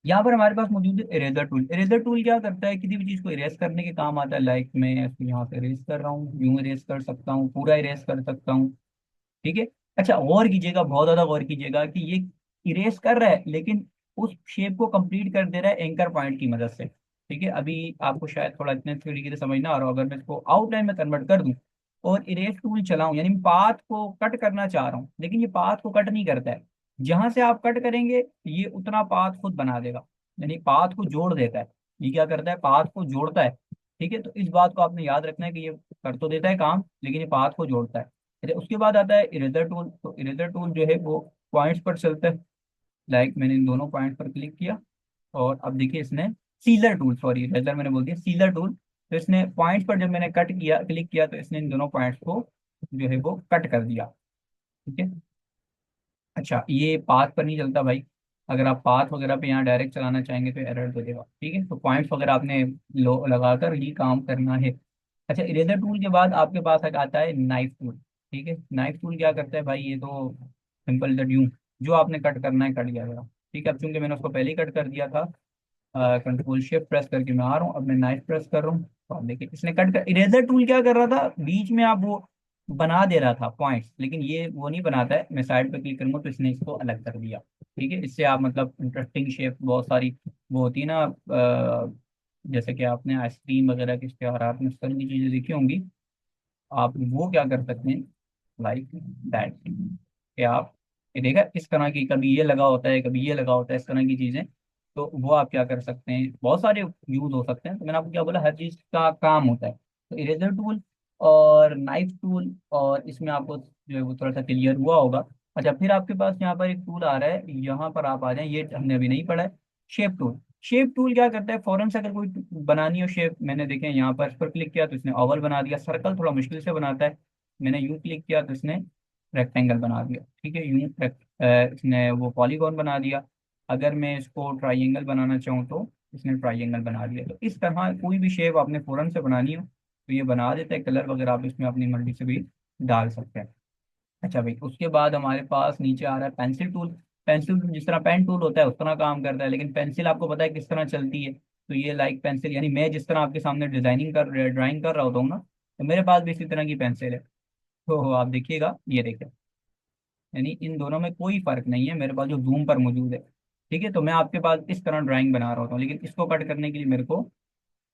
[SPEAKER 1] यहाँ पर हमारे पास मौजूद है इरेजर टूल। इरेजर टूल क्या करता है, किसी भी चीज़ को इरेज करने के काम आता है। लाइक मैं इसको यहाँ से इरेज कर रहा हूँ, यूं इरेज कर सकता हूँ, पूरा इरेज कर सकता हूँ। ठीक है। अच्छा, गौर कीजिएगा, बहुत ज्यादा गौर कीजिएगा कि ये इरेज कर रहा है लेकिन उस शेप को कंप्लीट कर दे रहा है एंकर पॉइंट की मदद से। ठीक है, अभी आपको शायद थोड़ा इतने तरीके से समझ ना आ रहा हो। अगर मैं इसको आउटलाइन में कन्वर्ट कर दूं और इरेज टूल चलाऊं, यानी पाथ को कट करना चाह रहा हूं, लेकिन ये पाथ को कट नहीं करता है। जहां से आप कट करेंगे ये उतना पाथ खुद बना देगा, यानी पाथ को जोड़ देता है। ये क्या करता है, पाथ को जोड़ता है। ठीक है, तो इस बात को आपने याद रखना है कि ये कर तो देता है काम, लेकिन ये पाथ को जोड़ता है। अच्छा, उसके बाद आता है इरेजर टूल। तो इरेजर टूल जो है वो पॉइंट्स पर चलता है। लाइक मैंने इन दोनों पॉइंट पर क्लिक किया, और अब देखिए इसने सीजर टूल, सॉरी इरेजर मैंने बोल दिया, सीजर टूल। तो इसने पॉइंट्स पर जब मैंने कट किया, क्लिक किया, तो इसने इन दोनों पॉइंट्स को जो है वो कट कर दिया। ठीक है। अच्छा, ये पाथ पर नहीं चलता भाई। अगर आप पाथ वगैरह पे यहाँ डायरेक्ट चलाना चाहेंगे तो एरर दे देगा। ठीक है, तो पॉइंट्स वगैरह आपने लो लगाकर ही काम करना है। अच्छा, इरेजर टूल के बाद आपके पास एक आता है नाइफ टूल। ठीक है, नाइफ टूल क्या करता है भाई, ये तो सिंपल दैट यूं, जो आपने कट करना है कट जाएगा। ठीक है, अब चूंकि मैंने उसको पहले ही कट कर दिया था, कंट्रोल शिफ्ट प्रेस करके मैं आ रहा हूँ, अब मैं नाइफ प्रेस कर रहा हूँ, तो आप देखिए इसने कट कर। इरेजर टूल क्या कर रहा था, बीच में आप वो बना दे रहा था पॉइंट्स, लेकिन ये वो नहीं बनाता है। मैं साइड पे क्लिक करूंगा तो इसने इसको अलग कर दिया। ठीक है, इससे आप मतलब इंटरेस्टिंग शेप बहुत सारी वो होती है ना, जैसे कि आपने आइसक्रीम वगैरह के इश्तेहारात में इस तरह की चीजें देखी होंगी, आप वो क्या कर सकते हैं, लाइक दैट, कि आप ये देखा इस तरह की, कभी ये लगा होता है कभी ये लगा होता है, इस तरह की चीजें। तो वो आप क्या कर सकते हैं, बहुत सारे यूज हो सकते हैं। तो मैंने आपको क्या बोला, हर चीज का काम होता है। तो इरेजर टूल और नाइफ टूल, और इसमें आपको जो है वो थोड़ा सा क्लियर हुआ होगा। अच्छा, फिर आपके पास यहाँ पर एक टूल आ रहा है, यहाँ पर आप आ जाएं, ये हमने अभी नहीं पढ़ा है, शेप टूल। शेप टूल क्या करता है, फौरन से अगर कोई बनानी हो शेप, मैंने देखे यहाँ पर इस पर क्लिक किया तो इसने ओवल बना दिया। सर्कल थोड़ा मुश्किल से बनाता है, मैंने यूं क्लिक किया तो इसने रेक्टेंगल बना दिया। ठीक है, इसने वो पॉलीगॉन बना दिया। अगर मैं इसको ट्राइंगल बनाना चाहूँ तो इसने ट्राइंगल बना दिया। तो इस तरह कोई भी शेप आपने फौरन से बनानी हो तो ये बना देता है। कलर वगैरह आप इसमें अपनी मर्जी से भी डाल सकते हैं। अच्छा भाई, उसके बाद हमारे पास नीचे आ रहा है पेंसिल टूल। पेंसिल टूल जिस तरह पेन टूल होता है उस तरह काम करता है, लेकिन पेंसिल आपको पता है किस तरह चलती है। तो ये लाइक पेंसिल, यानी मैं जिस तरह आपके सामने ड्राइंग कर रहा होता हूँ ना, तो मेरे पास भी इसी तरह की पेंसिल है। तो आप देखिएगा, ये देखिए, यानी इन दोनों में कोई फर्क नहीं है, मेरे पास जो जूम पर मौजूद है। ठीक है, तो मैं आपके पास इस तरह ड्राइंग बना रहा होता हूँ, लेकिन इसको कट करने के लिए मेरे को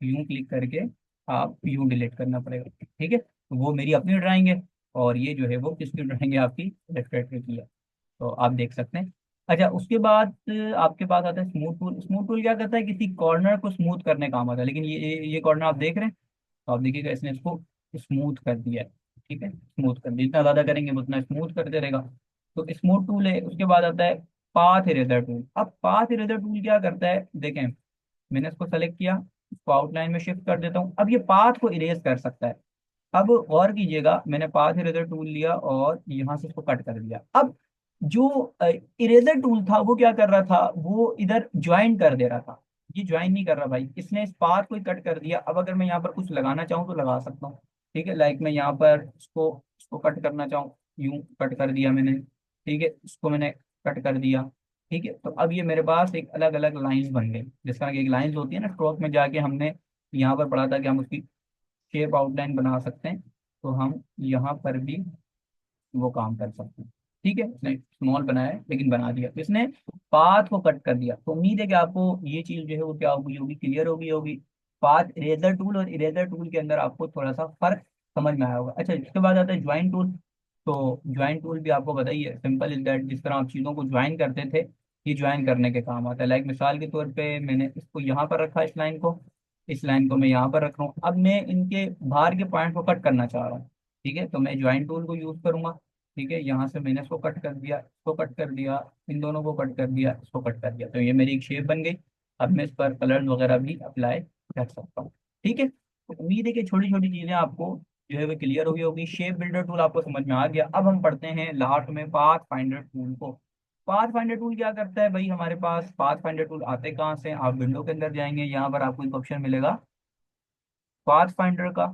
[SPEAKER 1] यूं क्लिक करके आप यूं डिलीट करना पड़ेगा। ठीक है, तो वो मेरी अपनी ड्राइंग है, और ये जो है वो किसकी ड्राइंग है, आपकी इलस्ट्रेटर की है। तो आप देख सकते हैं। अच्छा, उसके बाद आपके पास आता है स्मूथ टूल। स्मूथ टूल क्या करता है, किसी कॉर्नर को स्मूथ करने काम आता है, लेकिन ये कॉर्नर आप देख रहे हैं, तो आप देखिएगा इसने इसको स्मूथ कर दिया है। ठीक है, स्मूथ कर दिया, जितना ज़्यादा करेंगे उतना स्मूथ करते रहेगा। तो स्मूथ टूल है। उसके बाद आता है पाथ इरेजर टूल। अब पाथ इरेजर टूल क्या करता है, देखें, मैंने इसको सेलेक्ट किया, इसको आउटलाइन में शिफ्ट कर देता हूँ, अब ये पाथ को इरेज कर सकता है। अब गौर कीजिएगा, मैंने पाथ इरेजर टूल लिया और यहाँ से इसको कट कर दिया। अब जो इरेजर टूल था वो क्या कर रहा था, वो इधर ज्वाइन कर दे रहा था। ये ज्वाइन नहीं कर रहा भाई, इसने इस पाथ को ही कट कर दिया। अब अगर मैं यहाँ पर कुछ लगाना चाहूँ तो लगा सकता हूँ। ठीक है, लाइक मैं यहाँ पर इसको इसको कट करना चाहूँ, यूं कट कर दिया मैंने, ठीक है, इसको मैंने कट कर दिया। ठीक है, तो अब ये मेरे पास एक अलग अलग लाइंस बन गई, जिस तरह की एक लाइंस होती है ना स्ट्रोक में जाके हमने यहाँ पर पढ़ा था कि हम उसकी शेप आउटलाइन बना सकते हैं, तो हम यहाँ पर भी वो काम कर सकते हैं। ठीक है, इसने स्मॉल बनाया है लेकिन बना दिया, तो इसने पाथ को कट कर दिया। तो उम्मीद है कि आपको ये चीज जो है वो क्या होगी होगी क्लियर होगी। पाथ इरेजर टूल और इरेजर टूल के अंदर आपको थोड़ा सा फर्क समझ में आया होगा। अच्छा, इसके बाद आता है ज्वाइन टूल। तो ज्वाइन टूल भी आपको बताइए, सिंपल इज दैट, जिस तरह आप चीजों को ज्वाइन करते थे, ये ज्वाइन करने के काम आता है। लाइक मिसाल के तौर पे मैंने इसको यहाँ पर रखा, इस लाइन को मैं यहाँ पर रख रहा हूँ, अब मैं इनके बाहर के पॉइंट को कट करना चाह रहा हूँ। ठीक है, तो मैं ज्वाइन टूल को यूज करूंगा। ठीक है, यहाँ से मैंने इसको कट कर दिया, इसको कट कर दिया, इन दोनों को कट कर दिया, इसको कट कर दिया, तो ये मेरी एक शेप बन गई। अब मैं इस पर कलर्स वगैरह भी अप्लाई कर सकता हूँ। ठीक है, तो उम्मीद है कि छोटी छोटी चीजें आपको जो है वो क्लियर होगी। शेप बिल्डर टूल आपको समझ में आ गया। अब हम पढ़ते हैं लास्ट में पाथ फाइंडर टूल को। पाथ फाइंडर टूल क्या करता है भाई, हमारे पास पाथ फाइंडर टूल आते कहाँ से, आप विंडो के अंदर जाएंगे, यहाँ पर आपको एक ऑप्शन मिलेगा पाथ फाइंडर का,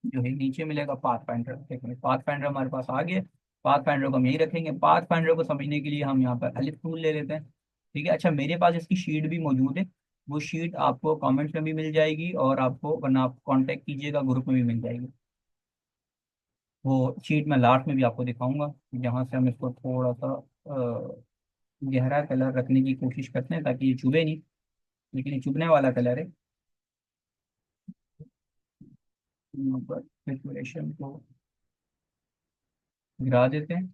[SPEAKER 1] जो है नीचे मिलेगा पाथ फाइंडर। ठीक है, पाथ फाइंडर हमारे पास आ गया। पाथ फाइंडर को हम यही रखेंगे। पाथ फाइंडर को समझने के लिए हम यहाँ पर अलिफ टूल ले लेते हैं। ठीक है, अच्छा मेरे पास इसकी शीट भी मौजूद है, वो शीट आपको कमेंट्स में भी मिल जाएगी, और आपको वरना आप कांटेक्ट कीजिएगा, ग्रुप में भी मिल जाएगी। वो शीट मैं लास्ट में भी आपको दिखाऊंगा, जहाँ से हम इसको थोड़ा सा गहरा कलर रखने की कोशिश करते हैं ताकि ये चुभे नहीं, लेकिन ये चुभने वाला कलर है। यहाँ पर सेचुरेशन को गिरा देते हैं,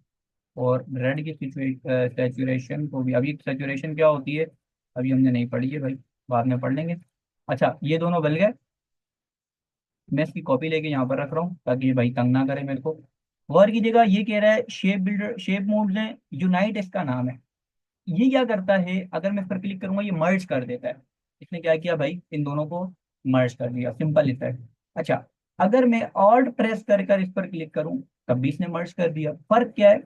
[SPEAKER 1] और रेड की सेचुरेशन को भी, अभी सेचुरेशन क्या होती है अभी हमने नहीं पढ़ी है भाई, बाद में पढ़ लेंगे। अच्छा, ये दोनों बन गए। मैं इसकी कॉपी लेके यहाँ पर रख रहा हूँ ताकि ये भाई तंग ना करे मेरे को। गौर कीजिएगा, ये कह रहा है शेप बिल्डर, शेप मोड्स है, यूनाइट इसका नाम है। ये क्या करता है, अगर मैं इस पर क्लिक करूंगा ये मर्ज कर देता है। इसने क्या किया भाई, इन दोनों को मर्ज कर दिया, सिंपल इफेक्ट। अच्छा, अगर मैं ऑल्ट प्रेस कर कर इस पर क्लिक करूं तब भी इसने मर्ज कर दिया। फर्क क्या है,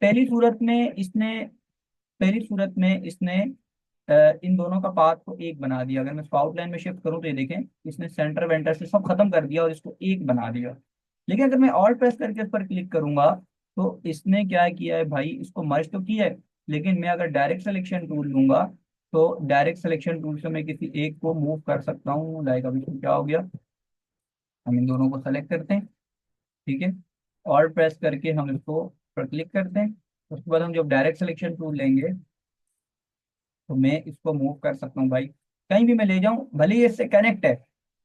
[SPEAKER 1] पहली सूरत में इसने पहली सूरत में इसने इन दोनों का पाथ को एक बना दिया। अगर मैं इसको आउटलाइन में शिफ्ट करूं तो ये देखें, इसने सेंटर वेंटर से सब खत्म कर दिया और इसको एक बना दिया। लेकिन अगर मैं ऑल्ट प्रेस करके इस पर क्लिक करूंगा तो इसने क्या किया है भाई, इसको मर्ज तो किया है, लेकिन मैं अगर डायरेक्ट सिलेक्शन टूल लूंगा तो डायरेक्ट सिलेक्शन टूल से मैं किसी एक को मूव कर सकता हूँ। लाइक अभी तो क्या हो गया, हम इन दोनों को सेलेक्ट करते हैं। ठीक है, ऑल्ट प्रेस करके हम इसको पर क्लिक करते हैं। उसके बाद हम जब डायरेक्ट सिलेक्शन टूल लेंगे तो मैं इसको मूव कर सकता हूँ भाई, कहीं भी मैं ले जाऊं, भले ही इससे कनेक्ट है,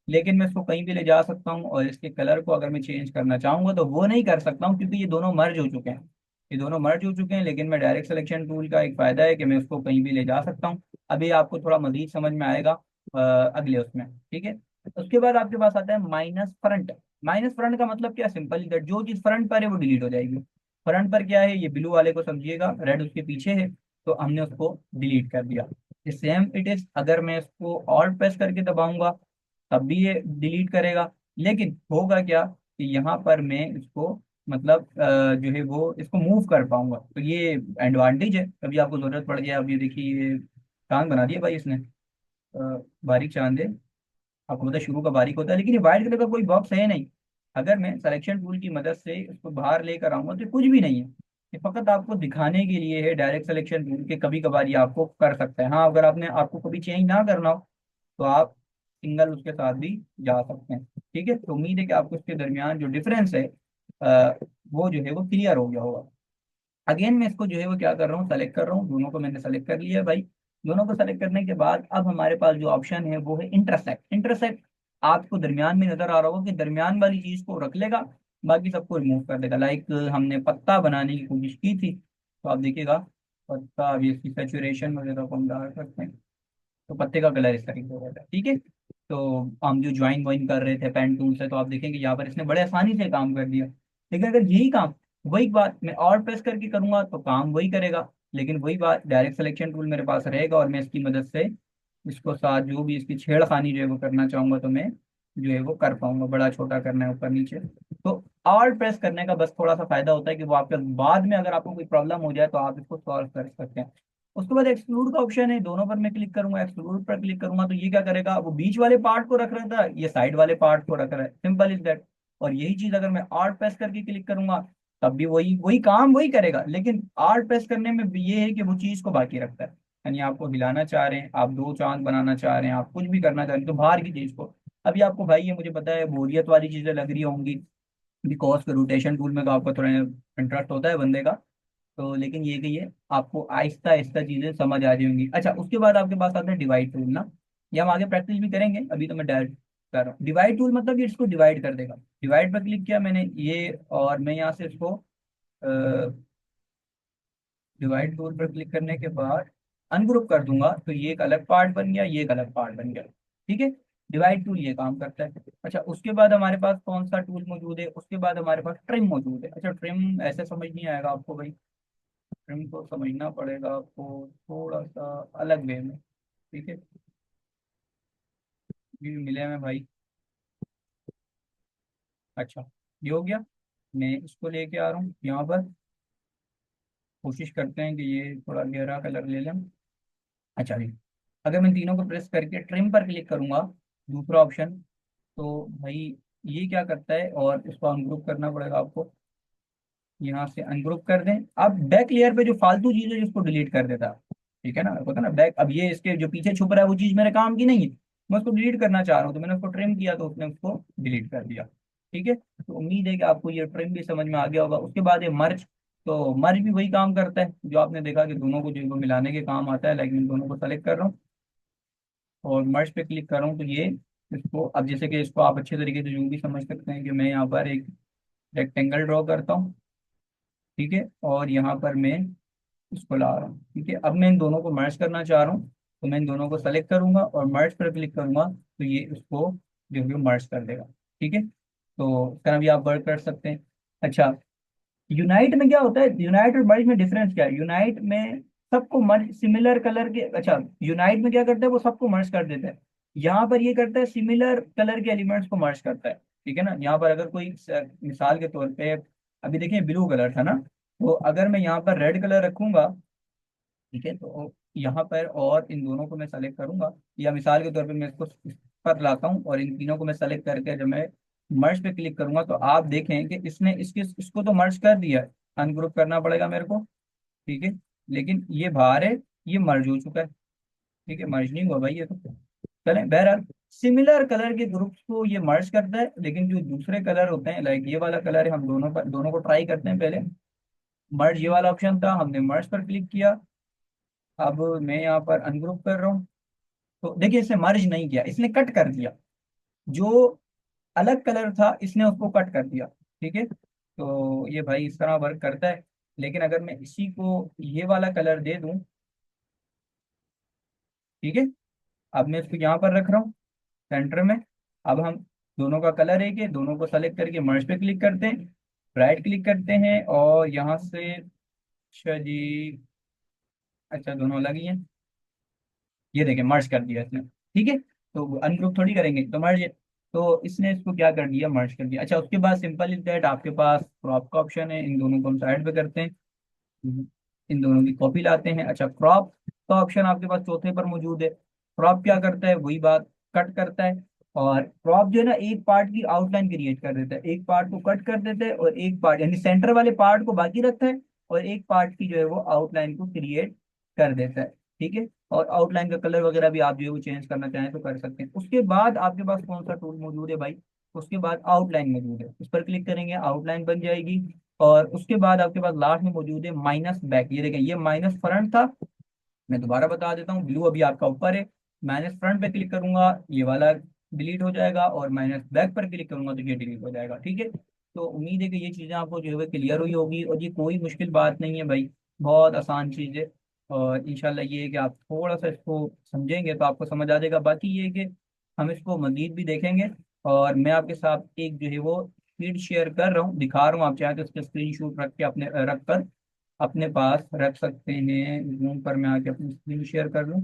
[SPEAKER 1] लेकिन मैं इसको कहीं भी ले जा सकता हूँ। और इसके कलर को अगर मैं चेंज करना चाहूंगा तो वो नहीं कर सकता हूँ, क्योंकि ये दोनों मर्ज हो चुके हैं। ये दोनों मर्ज हो चुके हैं, लेकिन मैं डायरेक्ट सिलेक्शन टूल का एक फायदा है कि मैं उसको कहीं भी ले जा सकता हूँ। अभी आपको थोड़ा मजीद समझ में आएगा अगले उसमें। ठीक है, उसके बाद आपके पास आता है माइनस फ्रंट। माइनस फ्रंट का मतलब क्या, सिंपल दैट, जो चीज फ्रंट पर है वो डिलीट हो जाएगी। फ्रंट पर क्या है, ये ब्लू वाले को समझिएगा, रेड उसके पीछे है, तो हमने उसको डिलीट कर दिया। सेम इट इज, अगर मैं इसको ऑल्ट प्रेस करके दबाऊंगा तब भी ये डिलीट करेगा। लेकिन होगा क्या कि यहाँ पर मैं इसको मतलब जो है वो इसको मूव कर पाऊंगा, तो ये एडवांटेज है। कभी आपको जरूरत पड़ गया, अब ये देखिए ये चांद बना दिया भाई इसने, बारीक चांद है। आपको पता है शुरू का बारीक होता है, लेकिन ये व्हाइट कलर का कोई बॉक्स है नहीं। अगर मैं सिलेक्शन टूल की मदद से इसको बाहर लेकर आऊंगा तो ये कुछ भी नहीं है, ये फकत आपको दिखाने के लिए है। डायरेक्ट सिलेक्शन टूल के कभी कभार ये आपको कर सकता है। हाँ, अगर आपको कभी चेंज ना करना हो तो आप सिंगल उसके साथ भी जा सकते हैं। ठीक है, तो उम्मीद है कि आपको इसके दरमियान जो डिफरेंस है वो जो है वो क्लियर हो गया होगा। अगेन मैं इसको जो है वो क्या कर रहा हूँ, सेलेक्ट कर रहा हूँ, दोनों को मैंने सेलेक्ट कर लिया है भाई। दोनों को सेलेक्ट करने के बाद अब हमारे पास जो ऑप्शन है वो है इंटरसेक्ट। इंटरसेक्ट आपको दरमियान में नजर आ रहा होगा कि दरमियान वाली चीज को रख लेगा, बाकी सबको रिमूव कर देगा। लाइक हमने पत्ता बनाने की कोशिश की थी, तो आप देखिएगा पत्ता, अभी इसकी सेचुरेशन वगैरह को हम डाल सकते हैं, तो पत्ते का कलर इस तरीके से रहता है। ठीक है, तो हम जो ज्वाइन वाइन कर रहे थे पेन टूल से, तो आप देखेंगे यहाँ पर इसने बड़े आसानी से काम कर दिया। लेकिन अगर यही काम, वही बात मैं और प्रेस करके करूंगा तो काम वही करेगा, लेकिन वही बात डायरेक्ट सिलेक्शन टूल मेरे पास रहेगा, और मैं इसकी मदद से इसको साथ जो भी इसकी छेड़खानी जो है वो करना चाहूंगा तो मैं जो है वो कर पाऊंगा। बड़ा छोटा करना है, ऊपर नीचे, तो ऑल्ट प्रेस करने का बस थोड़ा सा फायदा होता है कि वो आपके बाद में अगर आपको कोई प्रॉब्लम हो जाए तो आप इसको सॉल्व कर सकते हैं। उसके बाद एक्सक्लूड का ऑप्शन है, दोनों पर मैं क्लिक करूंगा, एक्सक्लूड पर क्लिक करूंगा तो ये क्या करेगा, वो बीच वाले पार्ट को रख रहा था, ये साइड वाले पार्ट को रख रहा है, सिंपल इज दैट। और यही चीज अगर मैं ऑल्ट प्रेस करके क्लिक करूंगा तब भी वही वही काम वही करेगा, लेकिन आर्ट प्रेस करने में भी ये है कि वो चीज को बाकी रखता है। यानी आपको हिलाना चाह रहे हैं, आप दो चांद बनाना चाह रहे हैं, आप कुछ भी करना चाह रहे हैं तो बाहर की चीज को। अभी आपको भाई ये मुझे पता है बोरियत वाली चीजें लग रही होंगी, बिकॉज रोटेशन टूल में तो आपको थोड़ा इंटरेस्ट होता है बंदे का। तो लेकिन ये कि ये आपको आहिस्ता आहिस्ता चीजें समझ आ रही होंगी। अच्छा, उसके बाद आपके पास आता है डिवाइड टूल ना, ये हम आगे प्रैक्टिस भी करेंगे, अभी तो मैं डायरेक्ट कर रहा हूँ। डिवाइड टूल मतलब ये इसको डिवाइड कर देगा। डिवाइड पर क्लिक किया मैंने ये, और मैं यहाँ से इसको डिवाइड टूल पर क्लिक करने के बाद अनग्रुप कर दूंगा, तो ये एक अलग पार्ट बन गया, ये एक अलग पार्ट बन गया। ठीक है, डिवाइड टूल ये काम करता है। अच्छा, उसके बाद हमारे पास कौन सा टूल मौजूद है, उसके बाद हमारे पास ट्रिम मौजूद है। अच्छा, ट्रिम ऐसे समझ नहीं आएगा आपको भाई, ट्रिम को समझना पड़ेगा आपको थोड़ा सा अलग वे में। ठीक है, ये मिले में भाई। अच्छा, ये हो गया, मैं इसको लेके आ रहा हूँ यहाँ पर। कोशिश करते हैं कि ये थोड़ा गहरा कलर ले लें। अच्छा जी, अगर मैं तीनों को प्रेस करके ट्रिम पर क्लिक करूंगा, दूसरा ऑप्शन, तो भाई ये क्या करता है, और इसको अनग्रुप करना पड़ेगा आपको। यहाँ से अनग्रुप कर दें। अब बैक लेयर पे जो फालतू चीज है जिसको डिलीट कर देता है। ठीक है ना, पता ना बैक, अब ये इसके जो पीछे छुप रहा है वो चीज मेरे काम की नहीं है, मैं उसको डिलीट करना चाह रहा हूँ, तो मैंने उसको ट्रिम किया तो उसने उसको डिलीट कर दिया। ठीक है, तो उम्मीद है कि आपको ये ट्रिम भी समझ में आ गया होगा। उसके बाद ये मर्ज, तो मर्ज भी वही काम करता है जो आपने देखा कि दोनों को जो है वो मिलाने के काम आता है। लाइक मैं दोनों को सेलेक्ट कर रहा हूँ और मर्ज पे क्लिक कर रहा हूँ, तो ये इसको, अब जैसे कि इसको आप अच्छे तरीके से यूं भी समझ सकते हैं कि मैं यहाँ पर एक रेक्टेंगल ड्रॉ करता हूँ। ठीक है, और यहाँ पर मैं इसको ला रहा हूँ। ठीक है, अब मैं इन दोनों को मर्ज करना चाह रहा हूँ, तो मैं इन दोनों को सेलेक्ट करूंगा और मर्ज पर क्लिक करूंगा, तो ये उसको जो है मर्ज कर देगा। ठीक है, तो इसका भी आप वर्क कर सकते हैं। अच्छा, यूनाइट में क्या होता है, यूनाइट और मर्ज में डिफरेंस क्या है? यूनाइट में सबको मर्ज सिमिलर कलर के, अच्छा, यूनाइट में क्या करता है वो सबको मर्ज कर देता है। यहाँ पर ये करता है सिमिलर कलर के एलिमेंट्स को मर्ज करता है। ठीक है ना, यहाँ पर अगर कोई मिसाल के तौर पे, अभी देखिए ब्लू कलर था ना, तो अगर मैं यहाँ पर रेड कलर रखूंगा, ठीक है, तो यहाँ पर और इन दोनों को मैं सेलेक्ट करूंगा, या मिसाल के तौर पे मैं इसको इस पर लाता हूँ और इन तीनों को मैं सेलेक्ट करके जब मैं मर्ज पे क्लिक करूंगा, तो आप देखें कि इसने इसको तो मर्ज कर दिया है। अनग्रुप करना पड़ेगा मेरे को। ठीक है, लेकिन ये बाहर है, ये मर्ज हो चुका है। ठीक है, मर्ज नहीं हुआ भाई ये तो। चलें, बहरहाल सिमिलर कलर के ग्रुप्स को ये मर्ज करता है, लेकिन जो दूसरे कलर होते हैं, लाइक ये वाला कलर है, हम दोनों को ट्राई करते हैं पहले। मर्ज ये वाला ऑप्शन था, हमने मर्ज पर क्लिक किया। अब मैं यहाँ पर अनग्रुप कर रहा हूँ, तो देखिए इसने मर्ज नहीं किया, इसने कट कर दिया। जो अलग कलर था इसने उसको कट कर दिया। ठीक है, तो ये भाई इस तरह वर्क करता है। लेकिन अगर मैं इसी को ये वाला कलर दे दूं, ठीक है, अब मैं इसको यहाँ पर रख रहा हूँ सेंटर में। अब हम दोनों का कलर एक है, दोनों को सेलेक्ट करके मर्ज पे क्लिक करते हैं, राइट क्लिक करते हैं और यहाँ से, अच्छा जी, अच्छा दोनों अलग ही हैं, ये देखें मर्ज कर दिया इसने। ठीक है, तो अनग्रुप थोड़ी करेंगे, तो मर्ज, तो इसने इसको क्या कर दिया, मर्ज कर दिया। अच्छा, उसके बाद सिंपल इज दैट, आपके पास क्रॉप का ऑप्शन है, इन दोनों को हम साइड पे करते हैं, इन दोनों की कॉपी लाते हैं। अच्छा, क्रॉप का ऑप्शन आपके पास चौथे पर मौजूद है। क्रॉप क्या करता है, वही बात, कट करता है। और क्रॉप जो है ना, एक पार्ट की आउटलाइन क्रिएट कर देता है, एक पार्ट को कट कर देता है और एक पार्ट यानी सेंटर वाले पार्ट को बाकी रखता है, और एक पार्ट की जो है वो आउटलाइन को क्रिएट कर देता है। ठीक है, और आउटलाइन का कलर वगैरह भी आप जो है वो चेंज करना चाहें तो कर सकते हैं। उसके बाद आपके पास कौन सा टूल मौजूद है भाई, उसके बाद आउटलाइन मौजूद है, उस पर क्लिक करेंगे आउटलाइन बन जाएगी। और उसके बाद आपके पास लास्ट में मौजूद है माइनस बैक, ये देखें ये माइनस फ्रंट था, मैं दोबारा बता देता हूँ, ब्लू अभी आपका ऊपर है, माइनस फ्रंट पे क्लिक करूंगा ये वाला डिलीट हो जाएगा, और माइनस बैक पर क्लिक करूंगा तो ये डिलीट हो जाएगा। ठीक है, तो उम्मीद है कि ये चीज़ें आपको जो है क्लियर हुई होगी, और ये कोई मुश्किल बात नहीं है भाई, बहुत आसान चीज़ है। और इंशाल्लाह ये है कि आप थोड़ा सा इसको समझेंगे तो आपको समझ आ जाएगा। बाकी ये है कि हम इसको मजीद भी देखेंगे, और मैं आपके साथ एक जो है वो शीट शेयर कर रहा हूँ, दिखा रहा हूँ, आप चाहें तो इसके स्क्रीन शॉट रख के अपने रख कर अपने पास रख सकते हैं। जूम पर मैं आके अपनी स्क्रीन शेयर कर लूँ।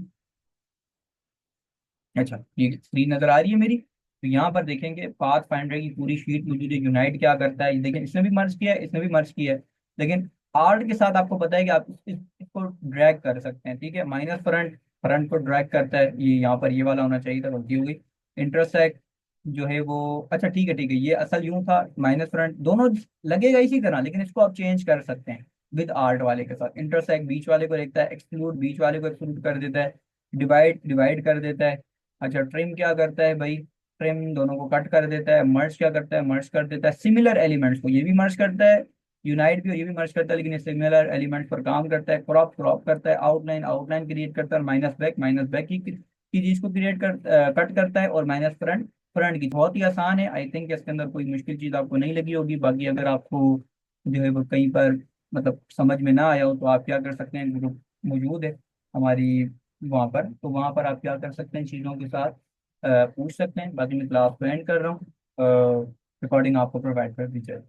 [SPEAKER 1] अच्छा, ये स्क्रीन नजर आ रही है मेरी, तो यहाँ पर देखेंगे पाथ फाइंडर की पूरी शीट मुझे यूनाइट क्या करता है, ये देखें इसने भी मर्ज किया है, इसने भी मर्ज किया है। लेकिन आर्ट के साथ आपको पता है कि आप इसको ड्रैग कर सकते हैं। ठीक है, माइनस फ्रंट, फ्रंट को ड्रैग करता है, ये यहाँ पर ये वाला होना चाहिए था, गलती हो गई। इंटरसेक्ट, जो है वो, अच्छा ठीक है, ये असल यूं था, माइनस फ्रंट दोनों लगेगा इसी तरह, लेकिन इसको आप चेंज कर सकते हैं विद आर्ट वाले के साथ। इंटरसेक्ट बीच वाले को देखता है, एक्सक्लूड बीच वाले को एक्सक्लूड कर देता है, डिवाइड डिवाइड कर देता है। अच्छा ट्रिम क्या करता है भाई, ट्रिम दोनों को कट कर देता है। मर्ज क्या करता है, मर्ज कर देता है सिमिलर एलिमेंट्स को, ये भी मर्ज करता है। यूनाइट भी ये भी मर्ज करता है, लेकिन ये सिमिलर एलिमेंट्स पर काम करता है। क्रॉप क्रॉप करता है। आउटलाइन आउटलाइन क्रिएट करता है। माइनस बैक की चीज को क्रिएट कर कट करता है। और माइनस फ्रंट फ्रंट की। बहुत ही आसान है, आई थिंक इसके अंदर कोई मुश्किल चीज आपको नहीं लगी होगी। बाकी अगर आपको जो है वो कहीं पर मतलब समझ में ना आया हो, तो आप क्या कर सकते हैं, ग्रुप मौजूद है हमारी वहाँ पर, तो वहाँ पर आप क्या कर सकते हैं, चीज़ों के साथ पूछ सकते हैं। बाकी मैं क्लास को एंड कर रहा हूँ, रिकॉर्डिंग आपको प्रोवाइड कर दी जाए।